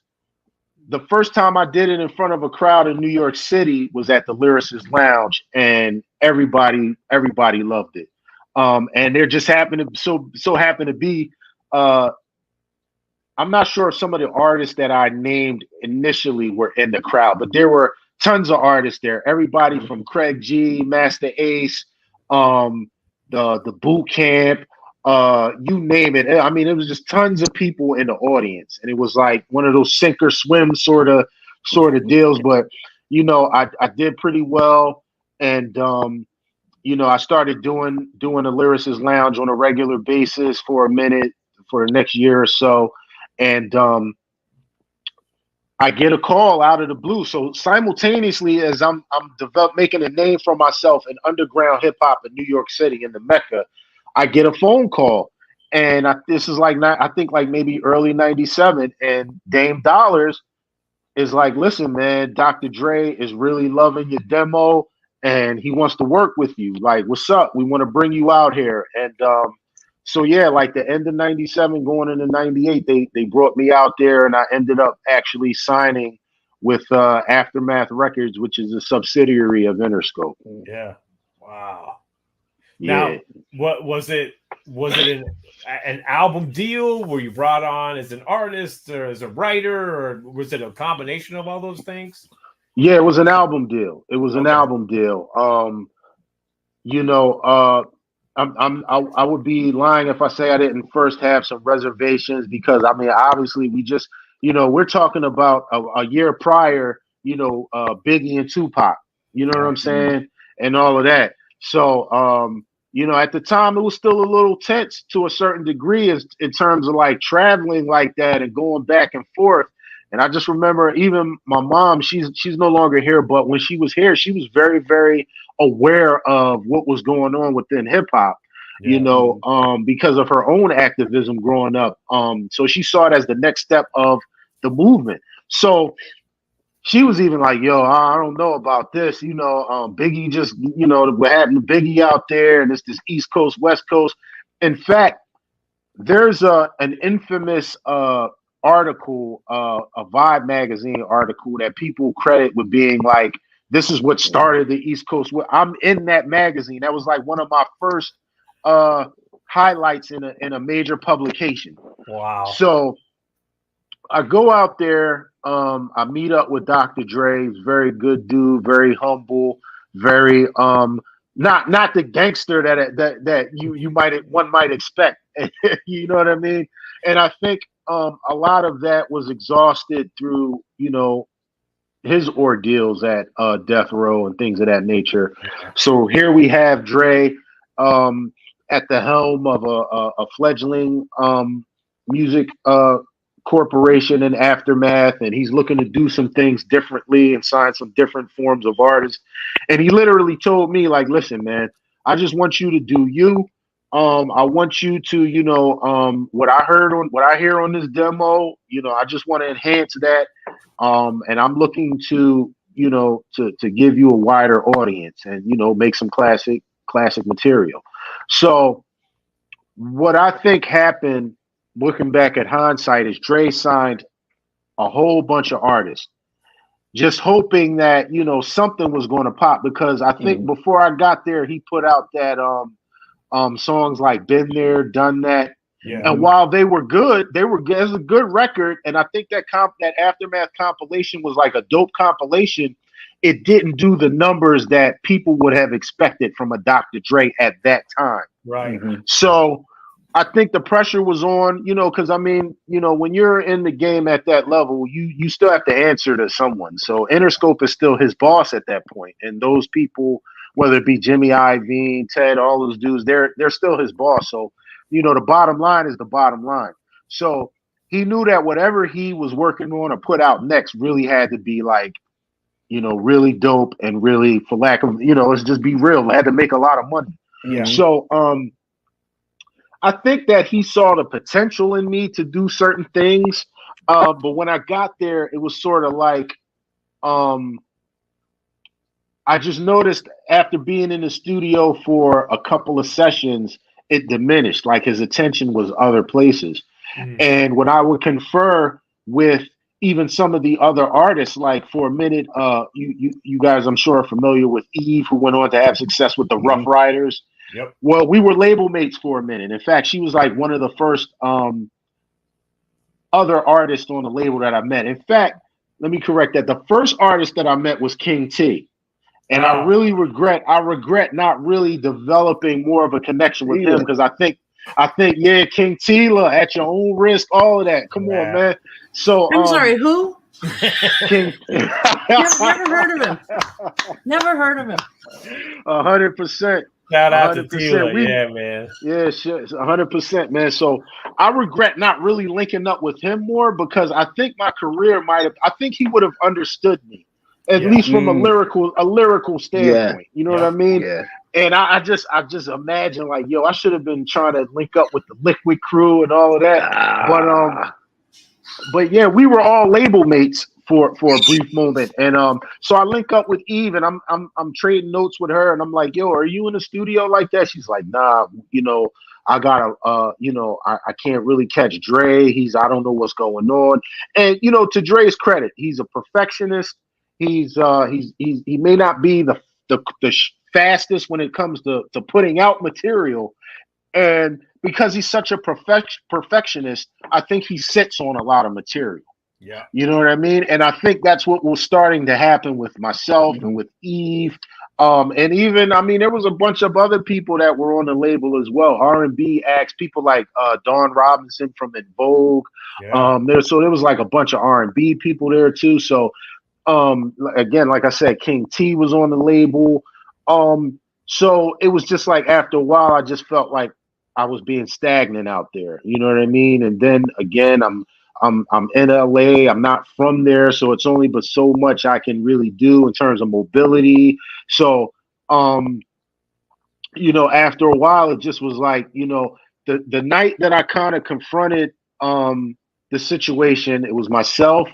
The first time I did it in front of a crowd in New York City was at the Lyricist Lounge, and everybody loved it. And there just happened to happened to be I'm not sure if some of the artists that I named initially were in the crowd, but there were tons of artists there. Everybody from Craig G, Master Ace, the Boot Camp, you name it. I mean, it was just tons of people in the audience, and it was like one of those sink or swim sort of deals. But I did pretty well, and I started doing a Lyricist Lounge on a regular basis for a minute for the next year or so, and I get a call out of the blue. So simultaneously, as I'm making a name for myself in underground hip hop in New York City in the Mecca, I get a phone call, and this is like I think like maybe early '97, and Dame Dollars is like, listen, man, Dr. Dre is really loving your demo and he wants to work with you. Like, what's up? We want to bring you out here. And so yeah, like the end of 97 going into 98, they brought me out there and I ended up actually signing with Aftermath Records, which is a subsidiary of Interscope. Yeah. Wow. Yeah. Now, what was it? Was it an album deal? Were you brought on as an artist or as a writer, or was it a combination of all those things? Yeah, it was an album deal. It was an album deal. You know, I would be lying if I say I didn't first have some reservations because I mean, obviously, we just, you know, we're talking about a year prior, you know, Biggie and Tupac. You know what I'm saying, and all of that. So, you know, at the time, it was still a little tense to a certain degree in terms of like traveling like that and going back and forth. And I just remember even my mom, she's no longer here, but when she was here, she was very, very aware of what was going on within hip hop, you know, because of her own activism growing up. So she saw it as the next step of the movement. So she was even like, yo, I don't know about this. You know, Biggie just, you know, what happened to Biggie out there and it's this East Coast, West Coast. In fact, there's an infamous article, a Vibe magazine article that people credit with being like, this is what started the East Coast. I'm in that magazine. That was like one of my first highlights in a major publication. Wow. So I go out there. I meet up with Dr. Dre. He's a very good dude, very humble, very not the gangster that one might expect. You know what I mean? And I think a lot of that was exhausted through, you know, his ordeals at Death Row and things of that nature. So here we have Dre at the helm of a fledgling music corporation in Aftermath, and he's looking to do some things differently and sign some different forms of artists. And he literally told me, like, listen, man, I just want you to do you. I want you to, you know, what I hear on this demo, you know, I just want to enhance that. And I'm looking to, you know, to give you a wider audience and, you know, make some classic material. So what I think happened, looking back at hindsight, is Dre signed a whole bunch of artists, just hoping that, you know, something was going to pop. Because I think before I got there, he put out that songs like "Been There, Done That," and while they were good, it was a good record. And I think that Aftermath compilation was like a dope compilation. It didn't do the numbers that people would have expected from a Dr. Dre at that time. Right. So I think the pressure was on, you know, because I mean, you know, when you're in the game at that level, you still have to answer to someone. So Interscope is still his boss at that point, and those people, whether it be Jimmy Iovine, Ted, all those dudes, they're still his boss. So, you know, the bottom line is the bottom line. So he knew that whatever he was working on or put out next really had to be like, you know, really dope and really, for lack of, you know, let's just be real, it had to make a lot of money. Yeah. So I think that he saw the potential in me to do certain things. But when I got there, it was sort of like, I just noticed after being in the studio for a couple of sessions, it diminished. Like his attention was other places. And when I would confer with even some of the other artists, like for a minute, you guys, I'm sure, are familiar with Eve, who went on to have success with the Rough Riders. Yep. Well, we were label mates for a minute. In fact, she was like one of the first other artists on the label that I met. In fact, let me correct that. The first artist that I met was King T. And I really regret not really developing more of a connection with him, because I think, yeah, King Tila, at your own risk, all of that. Come on, man. So I'm sorry, who? King. Never heard of him. Never heard of him. 100%. Shout out to Tila, yeah, man. Yeah, shit, 100%, man. So I regret not really linking up with him more, because I think my career I think he would have understood me, at least from a lyrical standpoint. You know what I mean? Yeah. And I just imagine like, yo, I should have been trying to link up with the Liquid crew and all of that. But yeah, we were all label mates for a brief moment. And so I link up with Eve, and I'm trading notes with her, and I'm like, yo, are you in the studio like that? She's like, nah, I gotta I can't really catch Dre. I don't know what's going on. And to Dre's credit, he's a perfectionist. He may not be the fastest when it comes to putting out material. And because he's such a perfectionist, I think he sits on a lot of material. Yeah. You know what I mean? And I think that's what was starting to happen with myself and with Eve. And even, I mean, there was a bunch of other people that were on the label as well. R&B acts, people like Dawn Robinson from In Vogue. Yeah. There was like a bunch of R&B people there too. So again, like I said, King T was on the label. So it was just like after a while, I just felt like I was being stagnant out there. You know what I mean? And then again, I'm in LA. I'm not from there, so it's only but so much I can really do in terms of mobility. So, after a while, it just was like, the night that I kind of confronted the situation, it was myself.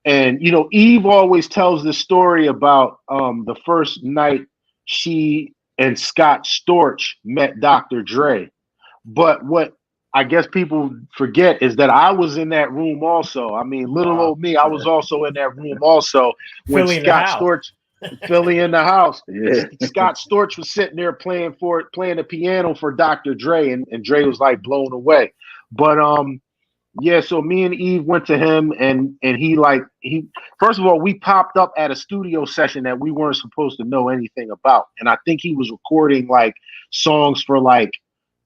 And Eve always tells the story about the first night she and Scott Storch met Dr. Dre. But what I guess people forget is that I was in that room also. I mean, little old me, I was also in that room also when Philly in Scott the house. Storch, Philly in the house. Yeah. Scott Storch was sitting there playing the piano for Dr. Dre, and Dre was like blown away. But yeah, so me and Eve went to him, and he first of all, we popped up at a studio session that we weren't supposed to know anything about, and I think he was recording like songs for like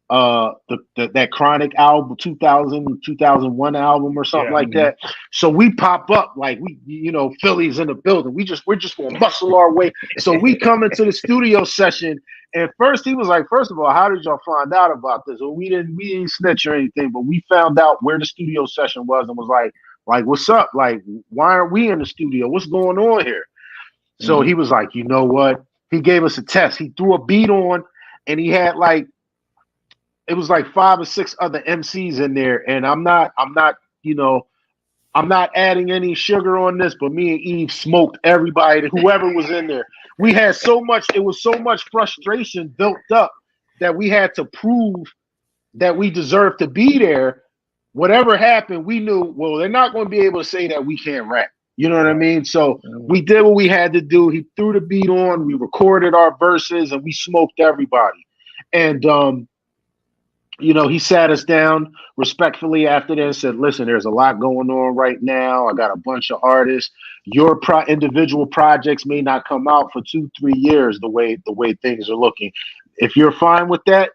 that Chronic album, 2001 album or something like that. So we pop up like Philly's in the building. We're just gonna muscle our way. So we come into the studio session, and first he was like, first of all, how did y'all find out about this? Well, we didn't snitch or anything, but we found out where the studio session was and was like what's up? Like, why aren't we in the studio? What's going on here? So he was like, you know what? He gave us a test. He threw a beat on, and he had it was like 5 or 6 other MCs in there, and I'm not adding any sugar on this, but me and Eve smoked everybody, whoever was in there. We had it was so much frustration built up that we had to prove that we deserved to be there. Whatever happened, we knew, well, they're not going to be able to say that we can't rap. You know what I mean? So we did what we had to do. He threw the beat on, we recorded our verses, and we smoked everybody. And he sat us down respectfully after that and said, listen, there's a lot going on right now. I got a bunch of artists. Your individual projects may not come out for 2-3 years the way things are looking. If you're fine with that,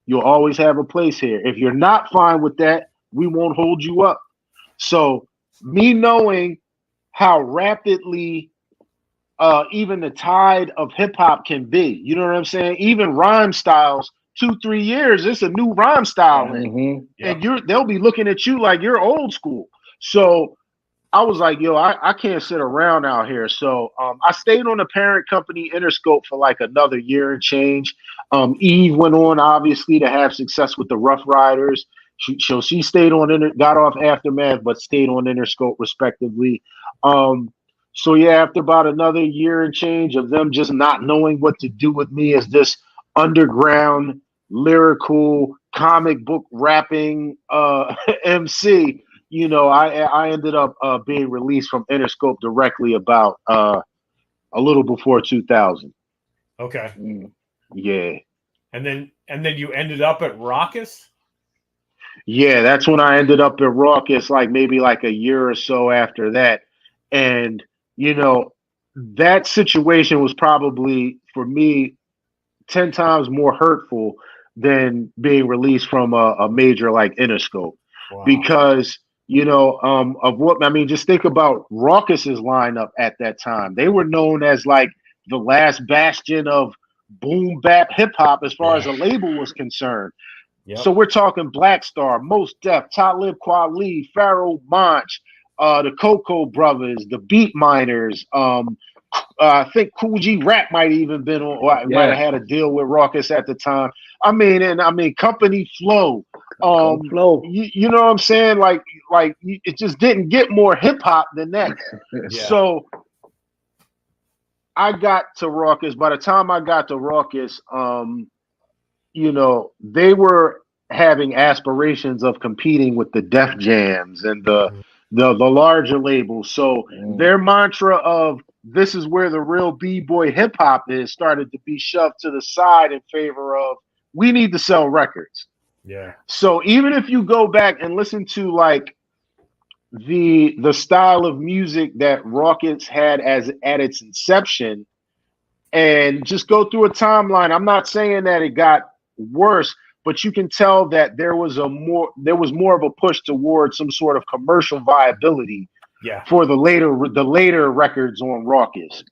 you'll always have a place here. If you're not fine with that, we won't hold you up. So me knowing how rapidly even the tide of hip hop can be, you know what I'm saying? Even rhyme styles, 2-3 years, it's a new rhyme style, and they'll be looking at you like you're old school. So I was like, yo, I can't sit around out here. So I stayed on the parent company Interscope for like another year and change. Eve went on obviously to have success with the Rough Riders. She stayed on got off Aftermath, but stayed on Interscope respectively. So yeah, after about another year and change of them just not knowing what to do with me as this underground lyrical comic book rapping MC, I ended up being released from Interscope directly about a little before 2000. Okay. Yeah. And then you ended up at Raucous? Yeah, that's when I ended up at Raucous, like maybe like a year or so after that. And that situation was probably for me 10 times more hurtful than being released from a major like Interscope. Wow. Because of what I mean, just think about Raucous's lineup at that time. They were known as like the last bastion of boom bap hip hop as far as a label was concerned. Yep. So we're talking Black Star, Mos Def, Talib Kweli, Pharoah Monch, the Coco Brothers, the Beat Miners. I think Cool G Rap might have even been on, might have had a deal with Raucous at the time. I mean, Company Flow, Flow. You know what I'm saying? It just didn't get more hip hop than that. Yeah. So I got to Raucous. By the time I got to Raucous, they were having aspirations of competing with the Def Jams and the larger labels. So their mantra of this is where the real B-boy hip hop is started to be shoved to the side in favor of we need to sell records. Yeah. So even if you go back and listen to like the style of music that Raucous had at its inception, and just go through a timeline, I'm not saying that it got worse, but you can tell that there was more of a push towards some sort of commercial viability for the later records on Raucous.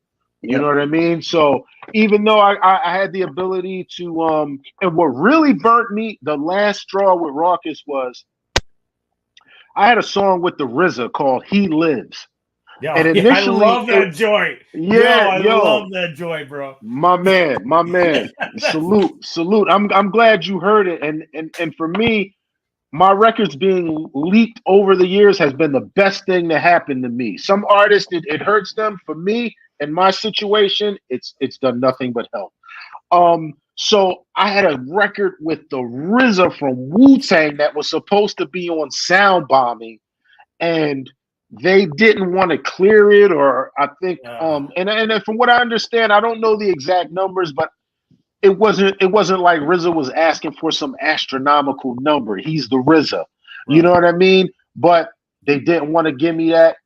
You know what I mean? So even though I had the ability to and what really burnt me, the last straw with Raucous was I had a song with the RZA called "He Lives." Yeah, and initially, I love that joint. I love that joint, bro. My man. Salute. I'm glad you heard it. And for me, my records being leaked over the years has been the best thing that happened to me. Some artists, it hurts them. For me, in my situation, it's done nothing but help. So I had a record with the RZA from Wu-Tang that was supposed to be on Sound Bombing, and they didn't want to clear it, or I think and from what I understand, I don't know the exact numbers, but it wasn't like RZA was asking for some astronomical number. He's the RZA. Right. You know what I mean? But they didn't want to give me that,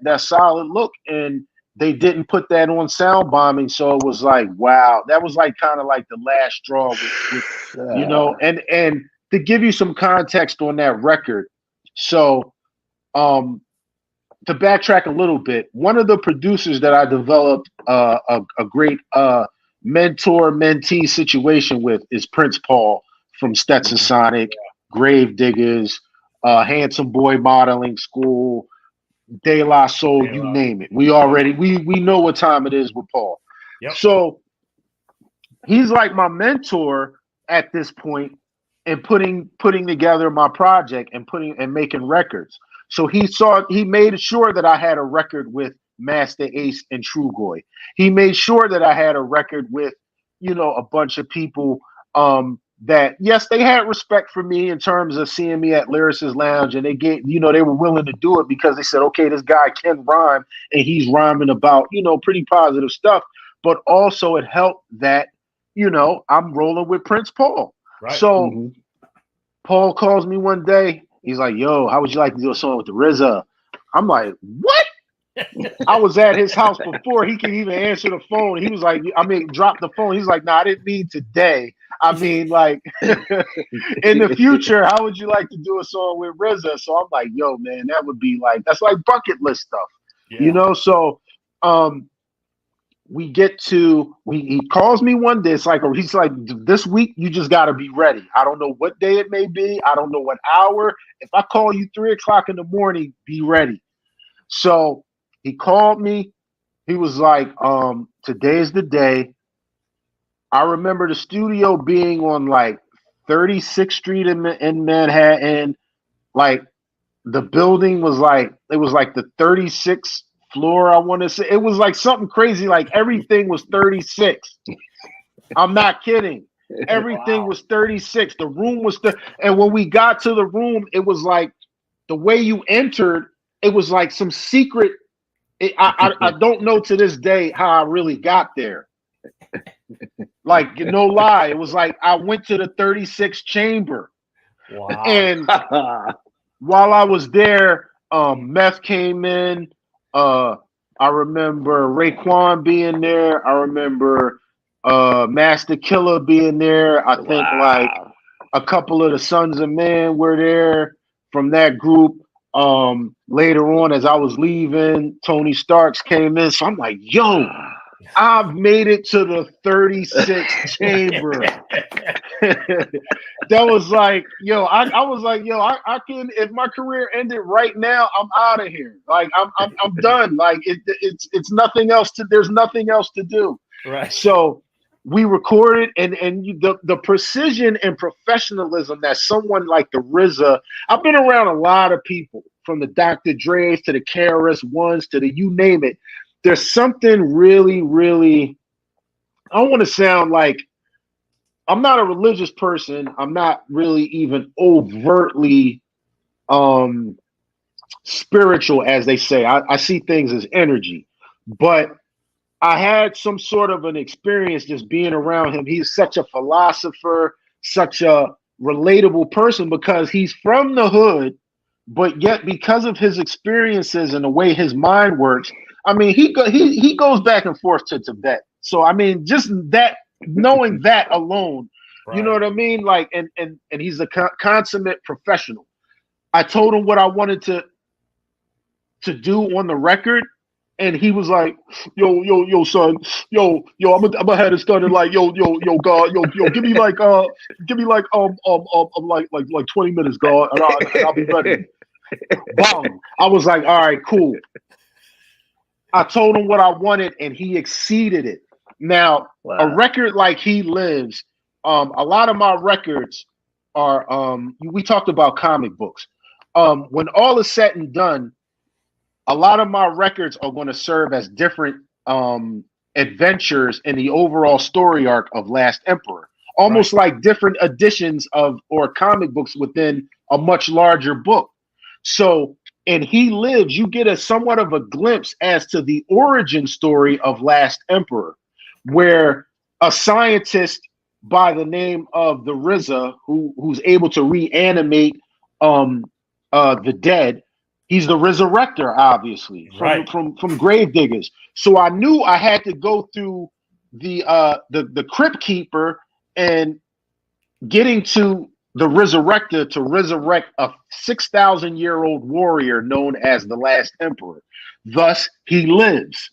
that solid look, and they didn't put that on Sound Bombing. So it was like, wow, that was like kind of like the last straw with and to give you some context on that record. So to backtrack a little bit, one of the producers that I developed a great mentor-mentee situation with is Prince Paul from Stetson Sonic, Grave Diggers, Handsome Boy Modeling School, De La Soul, you name it. We know what time it is with Paul. Yep. So he's like my mentor at this point in putting together my project and making records. So he made sure that I had a record with Master Ace and Trugoy. He made sure that I had a record with, a bunch of people that, yes, they had respect for me in terms of seeing me at Lyricist Lounge, and they they were willing to do it because they said, okay, this guy can rhyme and he's rhyming about, pretty positive stuff. But also it helped that, I'm rolling with Prince Paul. Right. So Paul calls me one day. He's like, yo, how would you like to do a song with the RZA? I'm like, what? I was at his house before he could even answer the phone. He was like, drop the phone. He's like, nah, I didn't mean today. I mean, like, in the future, how would you like to do a song with RZA? So I'm like, yo, man, that would be like, that's like bucket list stuff, So he calls me one day. It's like, he's like, this week, you just got to be ready. I don't know what day it may be. I don't know what hour. If I call you 3:00 in the morning, be ready. So he called me. He was like, today's the day. I remember the studio being on like 36th Street in Manhattan. Like the building was like, it was like the 36th floor, I want to say. It was like something crazy. Like everything was 36. I'm not kidding. Everything was 36. The room was and when we got to the room, it was like the way you entered, it was like some secret. I don't know to this day how I really got there. Like, no lie. It was like I went to the 36th chamber. Wow. And while I was there, Meth came in. I remember Raekwon being there. I remember Master Killer being there. I think like a couple of the Sons of Man were there from that group. Later on, as I was leaving, Tony Starks came in. So I'm like, yo, I've made it to the 36th chamber. That was like, yo, I was like, yo, I can, if my career ended right now, I'm out of here. Like I'm done. Like it's nothing else there's nothing else to do. Right. So we recorded, and the precision and professionalism that someone like the RZA. I've been around a lot of people, from the Dr. Dre's to the KRS Ones to the you name it. There's something really, really. I don't want to sound like I'm not a religious person. I'm not really even overtly spiritual, as they say. I see things as energy, but I had some sort of an experience just being around him. He's such a philosopher, such a relatable person because he's from the hood, but yet because of his experiences and the way his mind works, I mean, he goes back and forth to Tibet. So I mean, just that knowing that alone, you know what I mean? Like, and he's a consummate professional. I told him what I wanted to do on the record, and he was like, yo, son, I'm gonna have this done in like, God, give me like 20 minutes, God, and I'll be ready. Bang. I was like, all right, cool. I told him what I wanted, and he exceeded it. Now, a record like He Lives, a lot of my records are, we talked about comic books. When all is said and done, a lot of my records are going to serve as different adventures in the overall story arc of Last Emperor, almost like different editions of or comic books within a much larger book. So in He Lives, you get a somewhat of a glimpse as to the origin story of Last Emperor, where a scientist by the name of the RZA, who's able to reanimate the dead. He's the resurrector, obviously, from Grave Diggers. So I knew I had to go through the Crypt Keeper and getting to the resurrector to resurrect a 6,000-year-old warrior known as the Last Emperor. Thus, He Lives.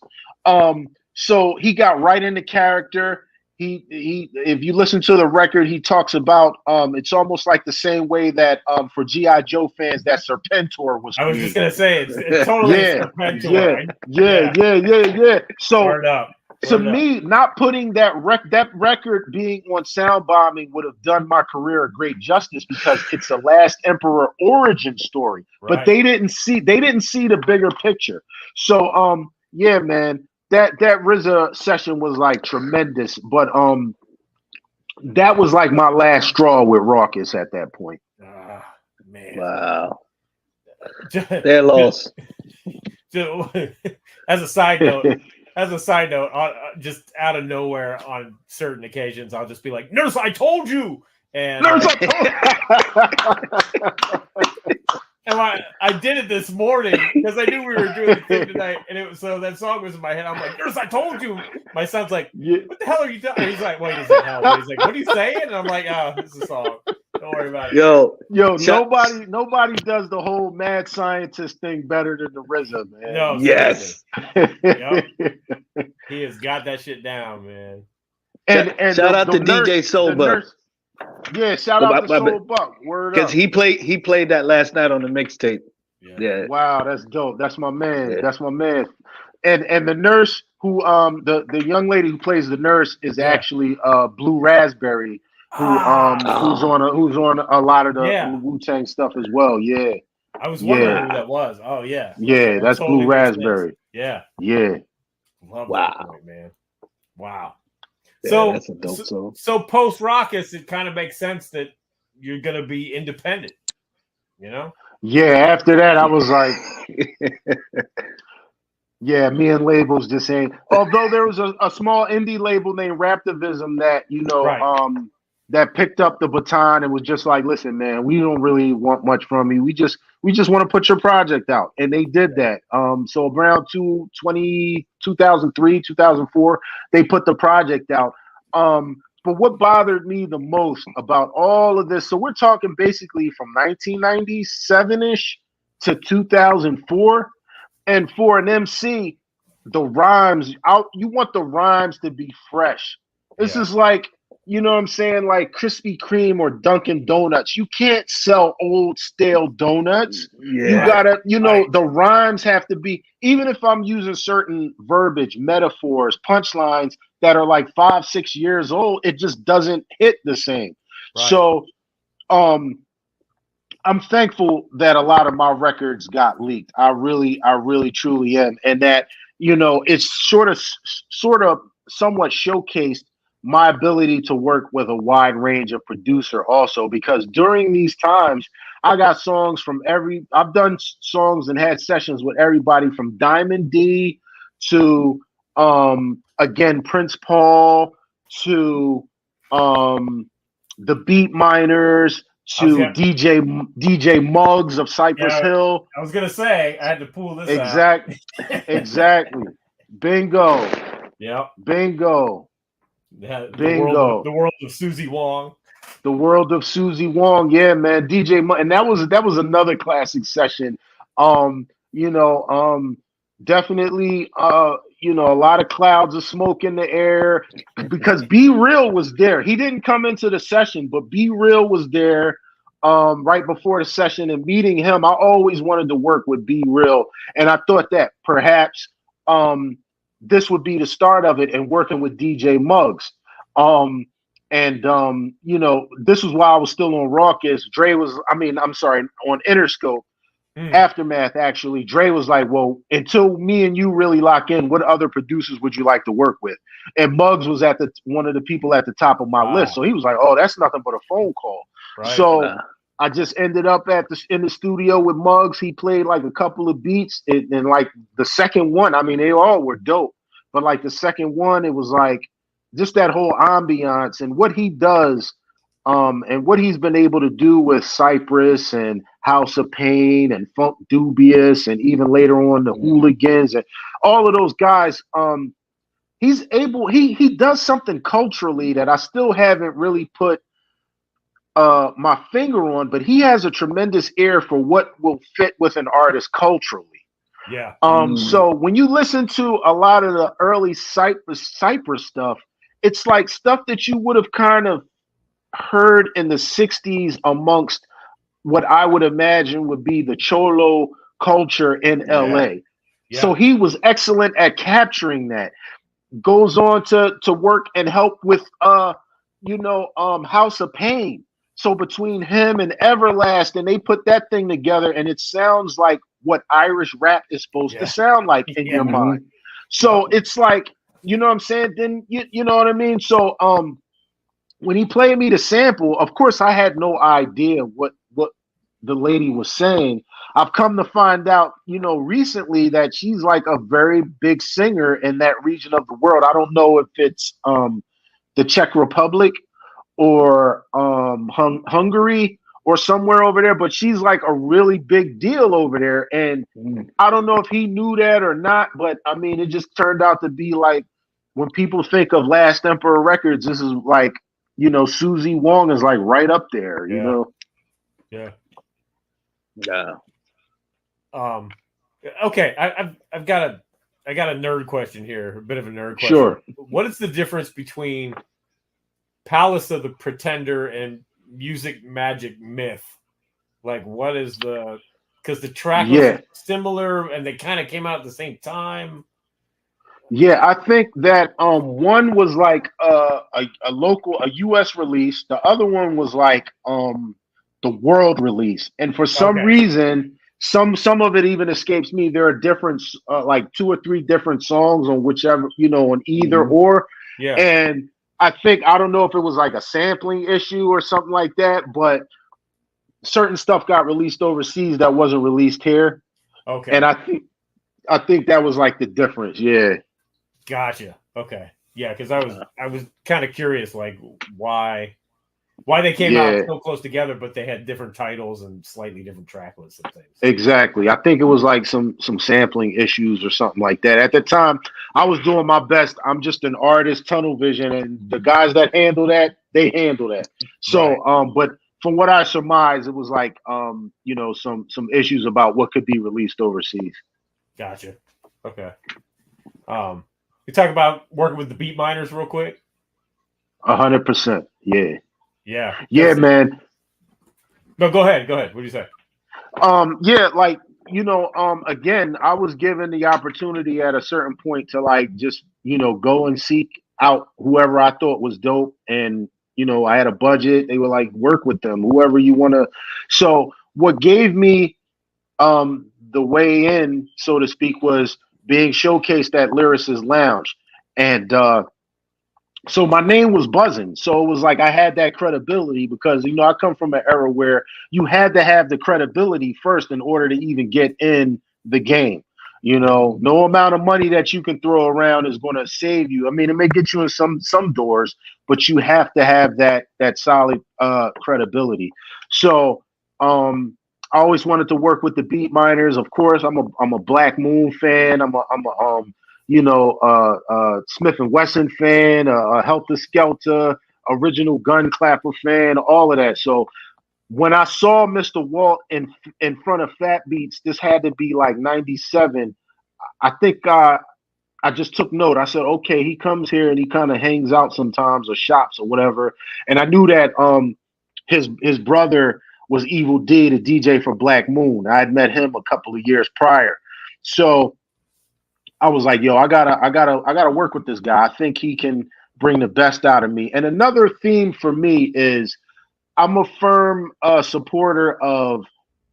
So he got right into character. He if you listen to the record, he talks about it's almost like the same way that for G.I. Joe fans that Serpentor was. I was just gonna say it's totally Serpentor. Yeah. So Word up. To me, not putting that record being on Sound Bombing would have done my career a great justice because it's the Last Emperor origin story. But they didn't see the bigger picture. So yeah, man. That RZA session was like tremendous, but that was like my last straw with Rawkus at that point. Man, wow, they're lost. As a side note, just out of nowhere on certain occasions, I'll just be like, "Nurse, I told you," and Nurse, I told. And I did it this morning because I knew we were doing the thing tonight, and so that song was in my head. I'm like, "Nurse, I told you." My son's like, "What the hell are you doing?" He's like, "Wait, he's like, he's like, what are you saying?" And I'm like, "Oh, this is a song. Don't worry about it." Yo, nobody does the whole mad scientist thing better than the RZA, man. No, yes, yep. He has got that shit down, man. And shout out to DJ Soulbuck. Yeah, shout out to Soulbuck. Word up. Because he played that last night on the mixtape. Yeah. Wow, that's dope. That's my man. Yeah. That's my man. And the nurse who the young lady who plays the nurse is actually Blue Raspberry, who's on a lot of the Wu-Tang stuff as well. Yeah. I was wondering who that was. Oh yeah. Yeah, that's totally Blue Raspberry. Yeah. Yeah. Love that point, man. Wow. Yeah, that's a dope song. So post Rawkus, it kind of makes sense that you're gonna be independent, you know? Yeah, after that I was like, yeah, me and labels just ain't. Although there was a small indie label named Raptivism that, that picked up the baton and was just like, listen, man, we don't really want much from you. We just want to put your project out. And they did that. So around 2003, 2004, they put the project out. But what bothered me the most about all of this, so we're talking basically from 1997-ish to 2004. And for an MC, the rhymes, you want the rhymes to be fresh. This is like, you know what I'm saying, like Krispy Kreme or Dunkin' Donuts. You can't sell old stale donuts. You Yeah. gotta, Right. the rhymes have to be, even if I'm using certain verbiage, metaphors, punchlines that are like 5, 6 years old, it just doesn't hit the same. Right. So I'm thankful that a lot of my records got leaked. I really truly am. And that, it's sort of somewhat showcased my ability to work with a wide range of producer also, because during these times I got songs from I've done songs and had sessions with everybody from Diamond D to again Prince Paul to the Beat Miners to DJ Muggs of Cypress Yeah, Hill. I was gonna say I had to pull this Exactly. Bingo. Yep. Bingo. Bingo. The world of Susie Wong. The world of Susie Wong. Yeah, man. And that was another classic session. Definitely a lot of clouds of smoke in the air because Be Real was there. He didn't come into the session, but Be Real was there right before the session, and meeting him, I always wanted to work with Be Real. And I thought that perhaps this would be the start of it, and working with DJ Muggs. This was while I was still on Rawkus. On Interscope. Aftermath, actually, Dre was like, well, until me and you really lock in, what other producers would you like to work with? And Muggs was one of the people at the top of my list. So he was like, oh, that's nothing but a phone call. Right. So I just ended up in the studio with Muggs. He played like a couple of beats, and like the second one, I mean, they all were dope. But like the second one, it was like just that whole ambiance and what he does, and what he's been able to do with Cypress and House of Pain and Funk Dubious, and even later on the Hooligans and all of those guys. He does something culturally that I still haven't really put my finger on, but he has a tremendous ear for what will fit with an artist culturally. Yeah. So when you listen to a lot of the early Cypress stuff, it's like stuff that you would have kind of heard in the 60s amongst what I would imagine would be the Cholo culture in LA. Yeah. So he was excellent at capturing that. Goes on to work and help with House of Pain. So between him and Everlast, and they put that thing together, and it sounds like what Irish rap is supposed to sound like in your mind. So it's like, you know what I'm saying? Then you know what I mean? So when he played me the sample, of course I had no idea what the lady was saying. I've come to find out, recently, that she's like a very big singer in that region of the world. I don't know if it's the Czech Republic or Hungary or somewhere over there, but she's like a really big deal over there. And I don't know if he knew that or not, but I mean, it just turned out to be like, when people think of Last Emperor Records, this is like, Susie Wong is like right up there, you know? Yeah. Yeah. Okay, I've got a nerd question here, a bit of a nerd question. Sure. What is the difference between Palace of the Pretender and Music Magic Myth? Like, what is because the track was similar and they kind of came out at the same time. Yeah, I think that one was like a US release. The other one was like the world release. And for some reason, some of it even escapes me. There are different like 2 or 3 different songs on whichever, on either or. Yeah. And I don't know if it was like a sampling issue or something like that, but certain stuff got released overseas that wasn't released here. Okay. And I think that was like the difference. Yeah. Gotcha. Okay. Yeah, because I was kind of curious, like why they came out so close together, but they had different titles and slightly different track lists and things. Exactly. I think it was like some sampling issues or something like that. At the time, I was doing my best. I'm just an artist, tunnel vision, and the guys that handle that, they handle that. So, but from what I surmise, it was like some issues about what could be released overseas. Gotcha. Okay. You talk about working with the Beat Miners real quick. 100%. Yeah. Yeah. Yeah, man. No, go ahead. Go ahead. What do you say? Yeah, like, again, I was given the opportunity at a certain point to like just, go and seek out whoever I thought was dope. And, I had a budget. They were like, work with them, whoever you want to. So what gave me the way in, so to speak, was being showcased at Lyricist Lounge. And so my name was buzzing. So it was like I had that credibility because I come from an era where you had to have the credibility first in order to even get in the game. No amount of money that you can throw around is going to save you. I mean, it may get you in some doors, but you have to have that solid credibility. So I always wanted to work with the Beat Miners. Of course, I'm a Black Moon fan. I'm a Smith and Wesson fan, a Helter Skelter, original Gun Clapper fan, all of that. So when I saw Mr. Walt in front of Fat Beats, this had to be like '97. I think I just took note. I said, okay, he comes here and he kind of hangs out sometimes or shops or whatever. And I knew that his brother was Evil D, the DJ for Black Moon. I had met him a couple of years prior. So I was like, yo, I gotta work with this guy. I think he can bring the best out of me. And another theme for me is I'm a firm supporter of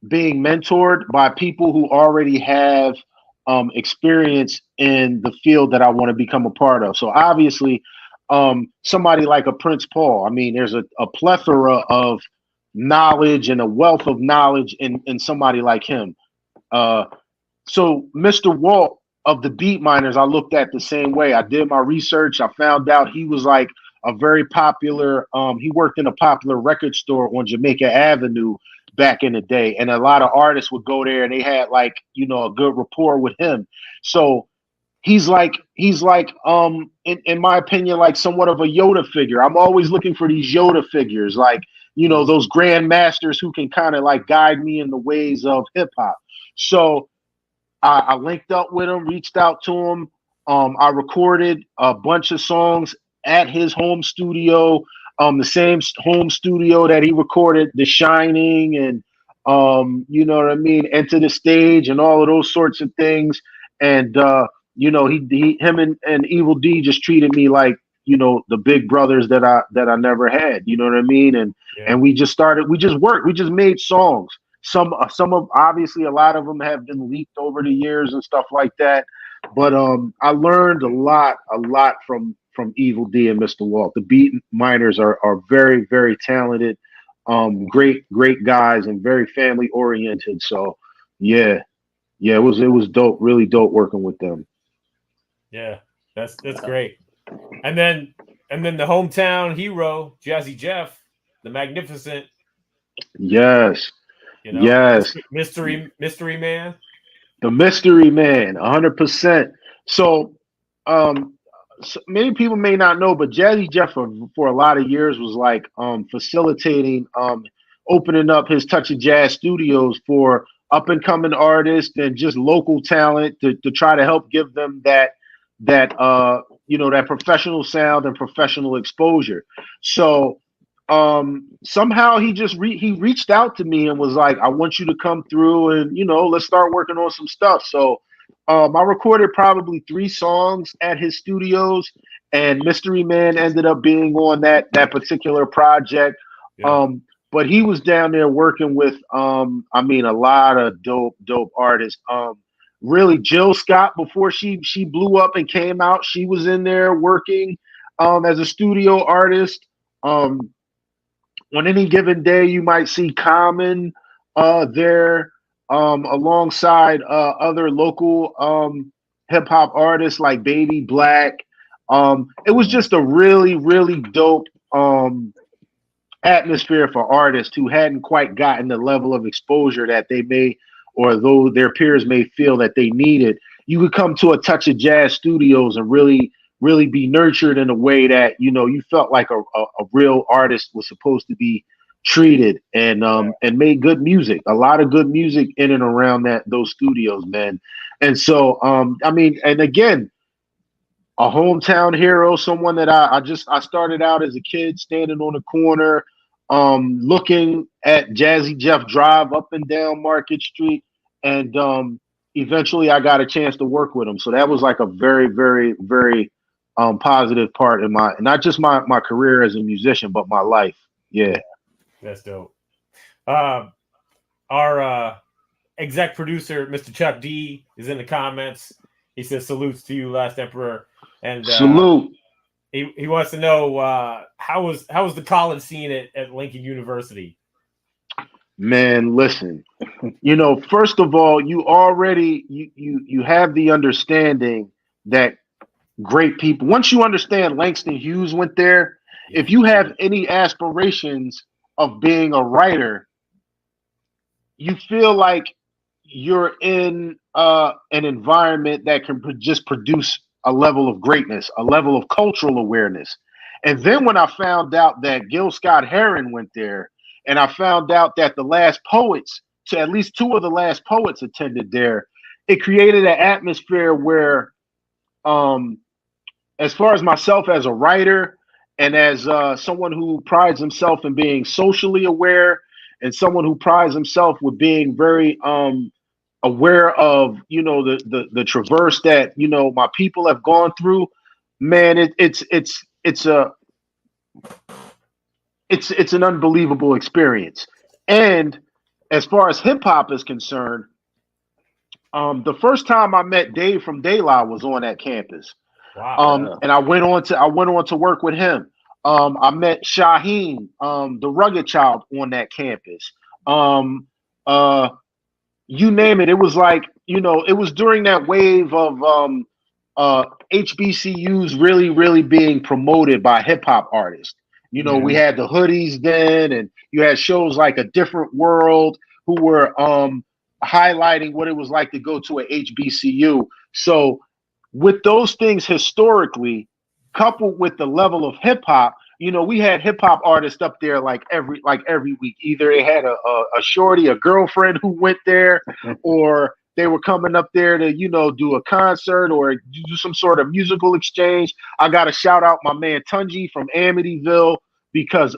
being mentored by people who already have experience in the field that I want to become a part of. So obviously, somebody like a Prince Paul. I mean, there's a plethora of knowledge and a wealth of knowledge in somebody like him. So Mr. Walt of the Beat Miners, I looked at the same way. I did my research. I found out he was like a very popular. He worked in a popular record store on Jamaica Avenue back in the day, and a lot of artists would go there, and they had like a good rapport with him. So he's like in my opinion, like somewhat of a Yoda figure. I'm always looking for these Yoda figures, like those grand masters who can kind of like guide me in the ways of hip hop. So I linked up with him, reached out to him. I recorded a bunch of songs at his home studio, the same home studio that he recorded The Shining and you know what I mean, Enter the Stage and all of those sorts of things. And him and Evil D just treated me like the big brothers that I never had. You know what I mean? And we just worked. We just made songs. Some of obviously a lot of them have been leaked over the years and stuff like that. But I learned a lot from Evil D and Mr. Walt. The Beat Miners are very, very talented, great guys and very family oriented. So yeah, it was dope, really dope working with them. Yeah, that's great. And then the hometown hero, Jazzy Jeff, the Magnificent. Yes. Yes. Mystery man. The mystery man, 100%. So, so many people may not know, but Jazzy Jeff for a lot of years was like facilitating, opening up his Touch of Jazz studios for up and coming artists and just local talent to try to help give them that professional sound and professional exposure. So somehow he just he reached out to me and was like, I want you to come through and let's start working on some stuff. So I recorded probably 3 songs at his studios, and Mystery Man ended up being on that particular project. Yeah. But he was down there working with a lot of dope artists. Really, Jill Scott, before she blew up and came out, she was in there working as a studio artist. On any given day, you might see Common there alongside other local hip hop artists like Baby Black. It was just a really, really dope atmosphere for artists who hadn't quite gotten the level of exposure that they may, or though their peers may feel that they needed. You could come to a Touch of Jazz Studios and really be nurtured in a way that you felt like a real artist was supposed to be treated, and made good music, a lot of good music in and around those studios, man. And so and again, a hometown hero, someone that I started out as a kid standing on the corner, looking at Jazzy Jeff drive up and down Market Street, and eventually I got a chance to work with him. So that was like a very, very, very positive part in my, not just my career as a musician, but my life. Yeah. That's dope. Our exec producer, Mr. Chuck D, is in the comments. He says salutes to you, Last Emperor. And Salute. He wants to know how was the college scene at Lincoln University? Man, listen. First of all, you already you have the understanding that great people. Once you understand Langston Hughes went there, if you have any aspirations of being a writer, you feel like you're in an environment that can just produce a level of greatness, a level of cultural awareness. And then when I found out that Gil Scott-Heron went there, and I found out that the last poets, to at least two of the last poets attended there, it created an atmosphere where, as far as myself as a writer and as someone who prides himself in being socially aware and someone who prides himself with being very aware of the traverse that my people have gone through, man, it's an unbelievable experience. And as far as hip hop is concerned, the first time I met Dave from De La was on that campus. Wow. And I went on to work with him. I met Shaheem, the Rugged Child, on that campus. You name it. It was like, it was during that wave of HBCUs really, really being promoted by hip hop artists. We had the hoodies then, and you had shows like A Different World who were highlighting what it was like to go to a HBCU. So with those things historically, coupled with the level of hip hop, we had hip hop artists up there like every week. Either they had a shorty, a girlfriend who went there, or they were coming up there to, do a concert or do some sort of musical exchange. I got to shout out my man Tunji from Amityville, because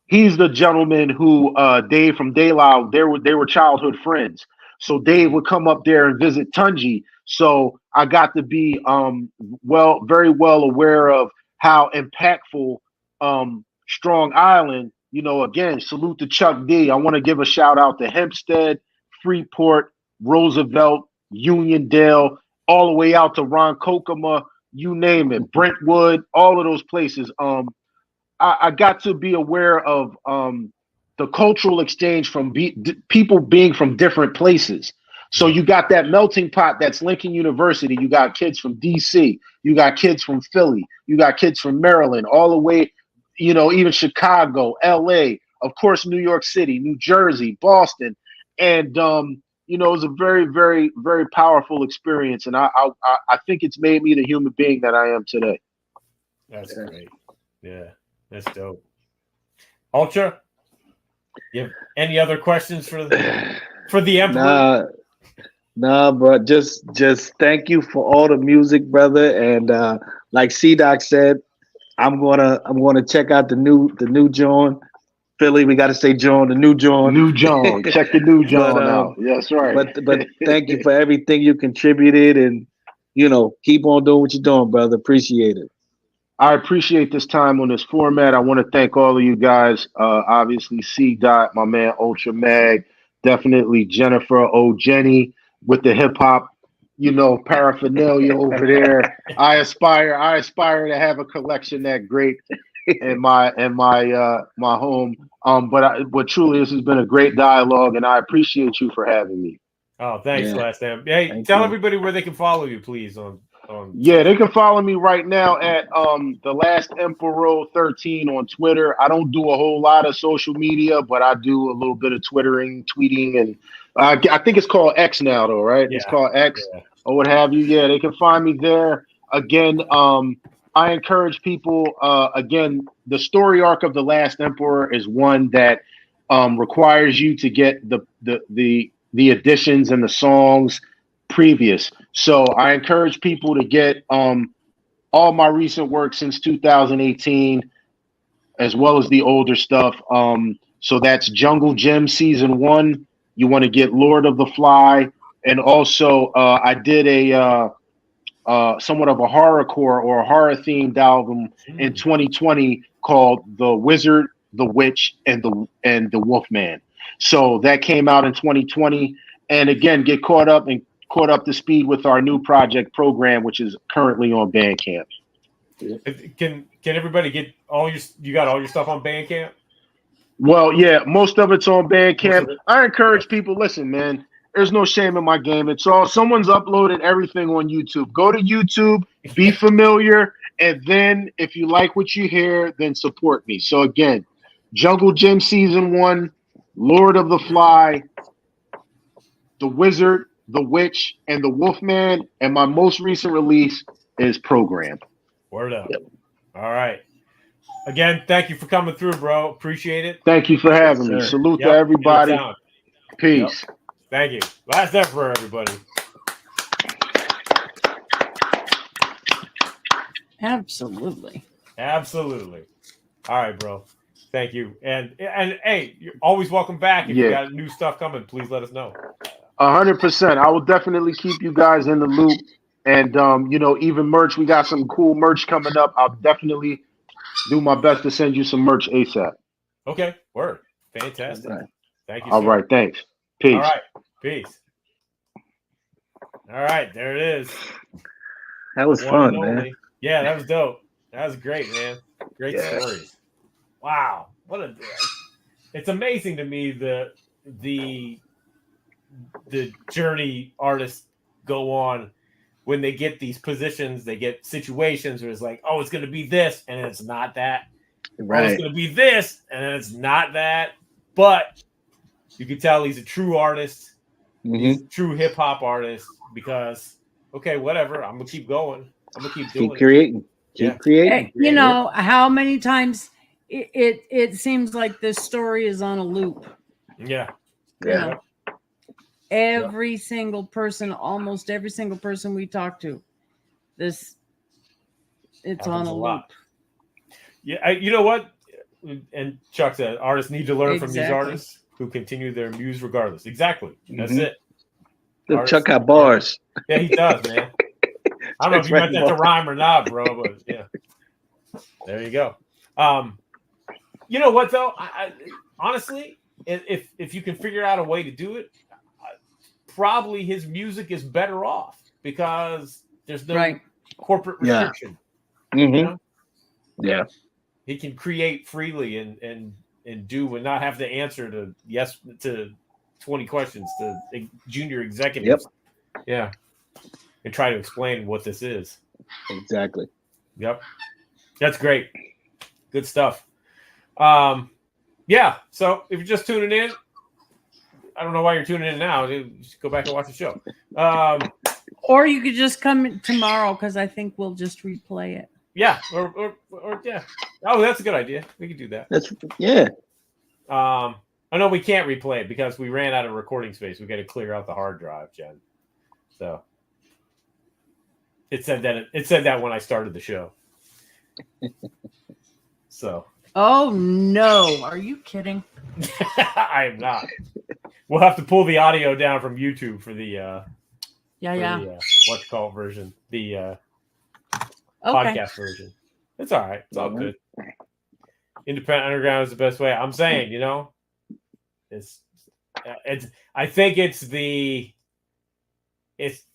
he's the gentleman who Dave from De La, they were childhood friends. So Dave would come up there and visit Tunji. So I got to be very well aware of how impactful Strong Island, again, salute to Chuck D. I want to give a shout out to Hempstead, Freeport, Roosevelt, Uniondale, all the way out to Ronkonkoma, you name it, Brentwood, all of those places. I got to be aware of the cultural exchange from people being from different places. So you got that melting pot that's Lincoln University. You got kids from DC. You got kids from Philly. You got kids from Maryland, all the way, even Chicago, LA, of course, New York City, New Jersey, Boston. And, it was a very, very, very powerful experience. And I think it's made me the human being that I am today. That's great. Yeah, that's dope. Ultra, you have any other questions for the Emperor? Nah, bro. Just thank you for all the music, brother. And like C-Doc said, I'm gonna check out the new joint. Philly, we got to say John, the new John. New John. Check the new John out. That's right. But thank you for everything you contributed, and keep on doing what you're doing, brother. Appreciate it. I appreciate this time on this format. I want to thank all of you guys. Obviously, C-Dot, my man Ultra Mag, definitely Jennifer, Jenny, with the hip hop, paraphernalia over there. I aspire to have a collection that great in my home. But truly, this has been a great dialogue, and I appreciate you for having me. Oh, thanks, Last Em. Hey, tell everybody where they can follow you, please. They can follow me right now at the Last Emperor 13 on Twitter. I don't do a whole lot of social media, but I do a little bit of tweeting, and I think it's called X now, though, right? Yeah. It's called X or what have you. Yeah, they can find me there. Again, I encourage people. Again, the story arc of the Last Emperor is one that requires you to get the additions and the songs previous. So I encourage people to get all my recent work since 2018, as well as the older stuff. So that's Jungle Gym Season 1. You want to get Lord of the Fly. And also I did a somewhat of a horrorcore or a horror themed album in 2020 called The Wizard, the Witch, and the Wolfman. So that came out in 2020. And again, get caught up to speed with our new project Program, which is currently on Bandcamp. Can everybody get you got all your stuff on Bandcamp? Well, yeah, most of it's on Bandcamp. I encourage people, listen, man, there's no shame in my game. It's all someone's uploaded everything on YouTube. Go to YouTube, be familiar, and then if you like what you hear, then support me. So again, Jungle Gym Season 1, Lord of the Fly, The Wizard, The Witch, and the Wolfman, and my most recent release is Program. Word up. Yep. All right. Again, thank you for coming through, bro. Appreciate it. Thank you for having me. Salute to everybody. Peace. Yep. Thank you. Last effort, everybody. Absolutely. All right, bro. Thank you. And hey, you're always welcome back. If you got new stuff coming, please let us know. 100%. I will definitely keep you guys in the loop. And even merch. We got some cool merch coming up. I'll definitely do my best to send you some merch ASAP. Okay. Word. Fantastic. Right. Thank you. All right. Thanks. Peace. All right. Peace. All right. There it is. That was fun, man. Yeah, that was dope. That was great, man. Great stories. Wow. It's amazing to me the journey artists go on when they get these positions, they get situations where it's like, oh, it's going to be this, and it's not that. Right. Oh, it's going to be this, and it's not that. But you can tell he's a true artist. Mm-hmm. He's a true hip hop artist because, okay, whatever. I'm going to keep going. I'm going to keep doing creating. Keep creating. You know, how many times it seems like this story is on a loop. Yeah. You know? Every single person, almost every single person we talk to, it's on a loop. Yeah, you know what? And Chuck said, artists need to learn from these artists who continue their muse regardless. Exactly. That's it. Chuck got bars. Yeah, he does, man. I don't know if you meant that to rhyme or not, bro, but yeah. There you go. You know what, though? I honestly, if you can figure out a way to do it, probably his music is better off because there's no corporate restriction. Yeah. Mm-hmm. You know? Yeah. He can create freely and do and not have to answer to 20 questions to junior executives. Yep. Yeah. And try to explain what this is. Exactly. Yep. That's great. Good stuff. Yeah. So if you're just tuning in, I don't know why you're tuning in now. Just go back and watch the show. Or you could just come tomorrow because I think we'll just replay it. Yeah. Or yeah. Oh, that's a good idea. We could do that. I know we can't replay it because we ran out of recording space. We got to clear out the hard drive, Jen. So it said that when I started the show. So. Oh no! Are you kidding? I am not. We'll have to pull the audio down from YouTube for the what's it called version, the podcast version. It's all right. It's all good. Independent underground is the best way. I'm saying, it's. I think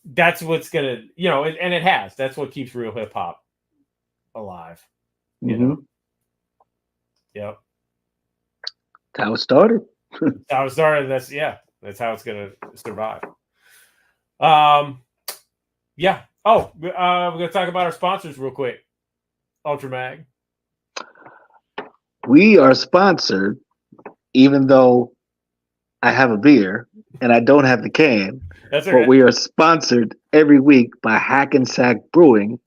that's what's gonna, and it has. That's what keeps real hip hop alive. You know. Yep. That's how it started. That's how it started. That's how it's gonna survive. Yeah. Oh, we're gonna talk about our sponsors real quick. Ultramag. We are sponsored, even though I have a beer and I don't have the can. That's okay. But we are sponsored every week by Hackensack Brewing,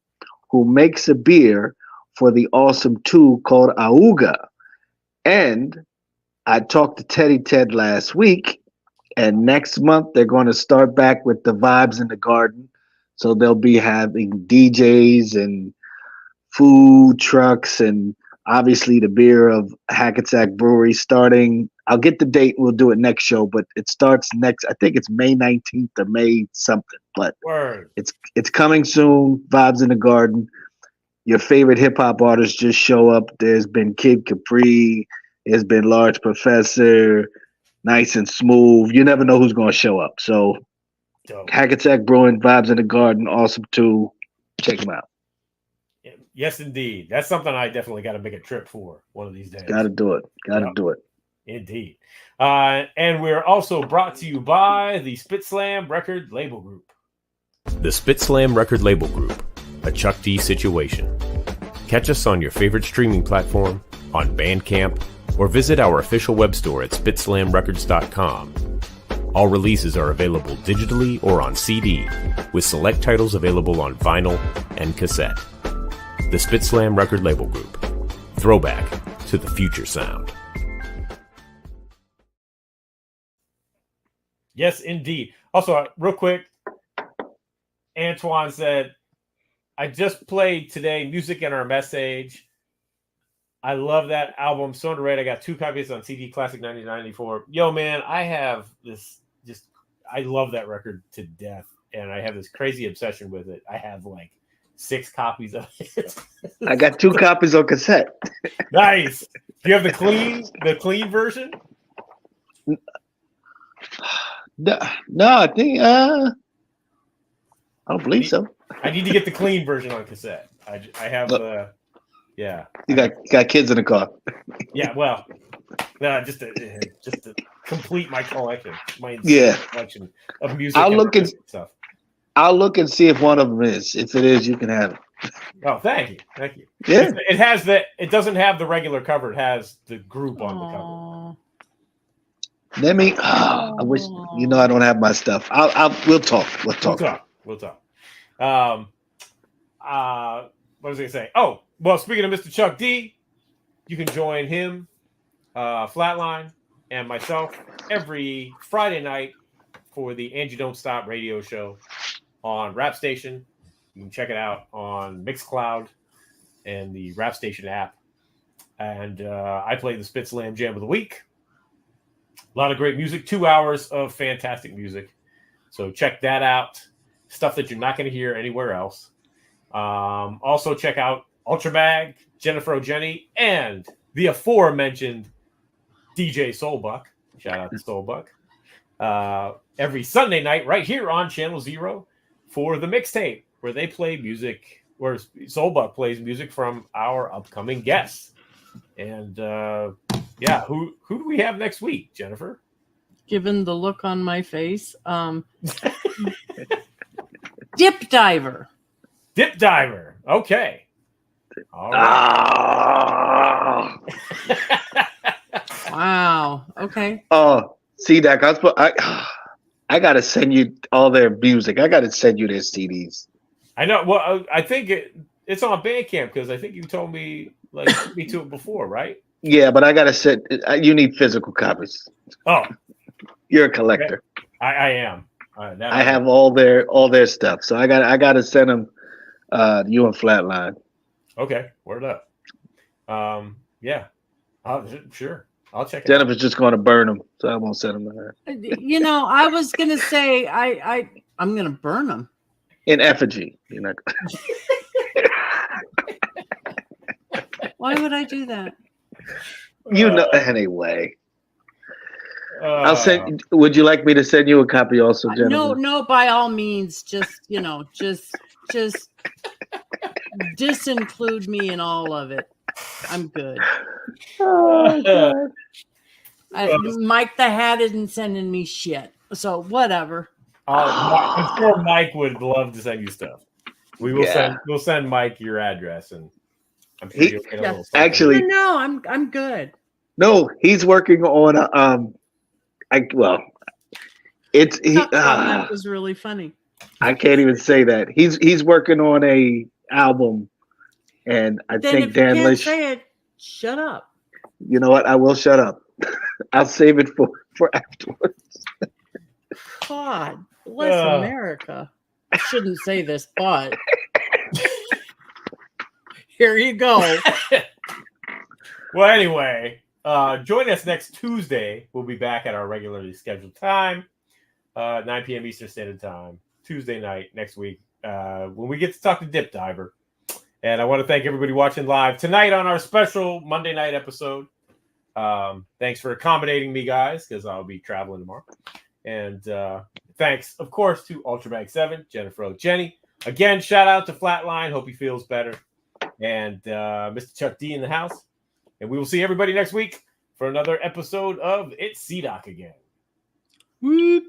who makes a beer for the awesome two called Auga. And I talked to Teddy Ted last week, And next month they're going to start back with the Vibes in the Garden. So they'll be having DJs and food trucks and obviously the beer of Hackensack Brewery starting. I'll get the date. We'll do it next show, but it starts next. I think it's May 19th or May something, but Word. it's coming soon. Vibes in the Garden. Your favorite hip hop artists just show up. There's been Kid Capri. There's been Large Professor. Nice and Smooth. You never know who's going to show up. So Dope. Hackensack Brewing, Vibes in the Garden, awesome too. Check them out. Yes, indeed. That's something I definitely got to make a trip for one of these days. Got to do it. Got to do it. Indeed. And we're also brought to you by the Spit Slam Record Label Group. The Spit Slam Record Label Group, a Chuck D situation. Catch us on your favorite streaming platform, on Bandcamp, or visit our official web store at spitslamrecords.com. All releases are available digitally or on CD, with select titles available on vinyl and cassette. The Spit Slam Record Label Group. Throwback to the future sound. Yes, indeed. Also, real quick, Antoine said, I just played today Music in Our Message. I love that album. So underrated. I got 2 copies on CD, Classic 1994. Yo, man, I have this I love that record to death. And I have this crazy obsession with it. I have like 6 copies of it. I got 2 copies on cassette. Nice. Do you have the clean version? No, I think I don't believe so. I need to get the clean version on cassette. I have the yeah. You got kids in the car. Yeah, well, no, just to complete my collection, my collection of music. I'll look and stuff. I'll look and see if one of them is. If it is, you can have it. Oh, thank you. Yeah, it has the. It doesn't have the regular cover. It has the group on the cover. Let me. I wish I don't have my stuff. We'll talk. We'll talk. What was I gonna say? Oh, well, speaking of Mr. Chuck D, you can join him, Flatline, and myself every Friday night for the Angie Don't Stop radio show on Rap Station. You can check it out on Mixcloud and the Rap Station app. And I play the Spit Slam Jam of the Week. A lot of great music, 2 hours of fantastic music. So check that out. Stuff that you're not going to hear anywhere else. Also check out Ultrabag, Jennifer O'Jenny, and the aforementioned DJ Soulbuck. Shout out to Soulbuck. Every Sunday night right here on Channel Zero for the mixtape, where they play music, where Soulbuck plays music from our upcoming guests. And who do we have next week, Jennifer? Given the look on my face, Dip Diver. Dip Diver. Okay. All right. Wow. Okay. Oh, see that? I gotta send you all their music. I gotta send you their CDs. I know. Well, I think it's on Bandcamp because I think you told me me to it before, right? Yeah, but I gotta send. You need physical copies. Oh, you're a collector. I am. I have all their stuff, so I gotta send them. You and Flatline. Okay, word up. Yeah, sure. I'll check it Jennifer's just going to burn them, so I won't send them to her. I was going to say, I'm going to burn them. In effigy. Why would I do that? Anyway. I'll send. Would you like me to send you a copy also, Jennifer? No, by all means. Just disinclude me in all of it. I'm good. Oh, Mike the Hat isn't sending me shit, so whatever. I'm sure Mike would love to send you stuff. We'll send Mike your address, and I'm sure you'll get a little something. Actually, no, I'm good. No, he's working on that was really funny. I can't even say that. He's working on a album, and I think Dan Lish. Say it. Shut up. You know what? I will shut up. I'll save it for afterwards. God bless America. I shouldn't say this, but here you go. Well, anyway, join us next Tuesday. We'll be back at our regularly scheduled time, 9 p.m. Eastern Standard Time, Tuesday night next week, when we get to talk to Dip Diver. And I want to thank everybody watching live tonight on our special Monday night episode. Thanks for accommodating me, guys, because I'll be traveling tomorrow. And thanks, of course, to Ultramag 7, Jennifer Jenny. Again, shout out to Flatline. Hope he feels better. And Mr. Chuck D in the house. And we will see everybody next week for another episode of It's CDOC again. Whoop.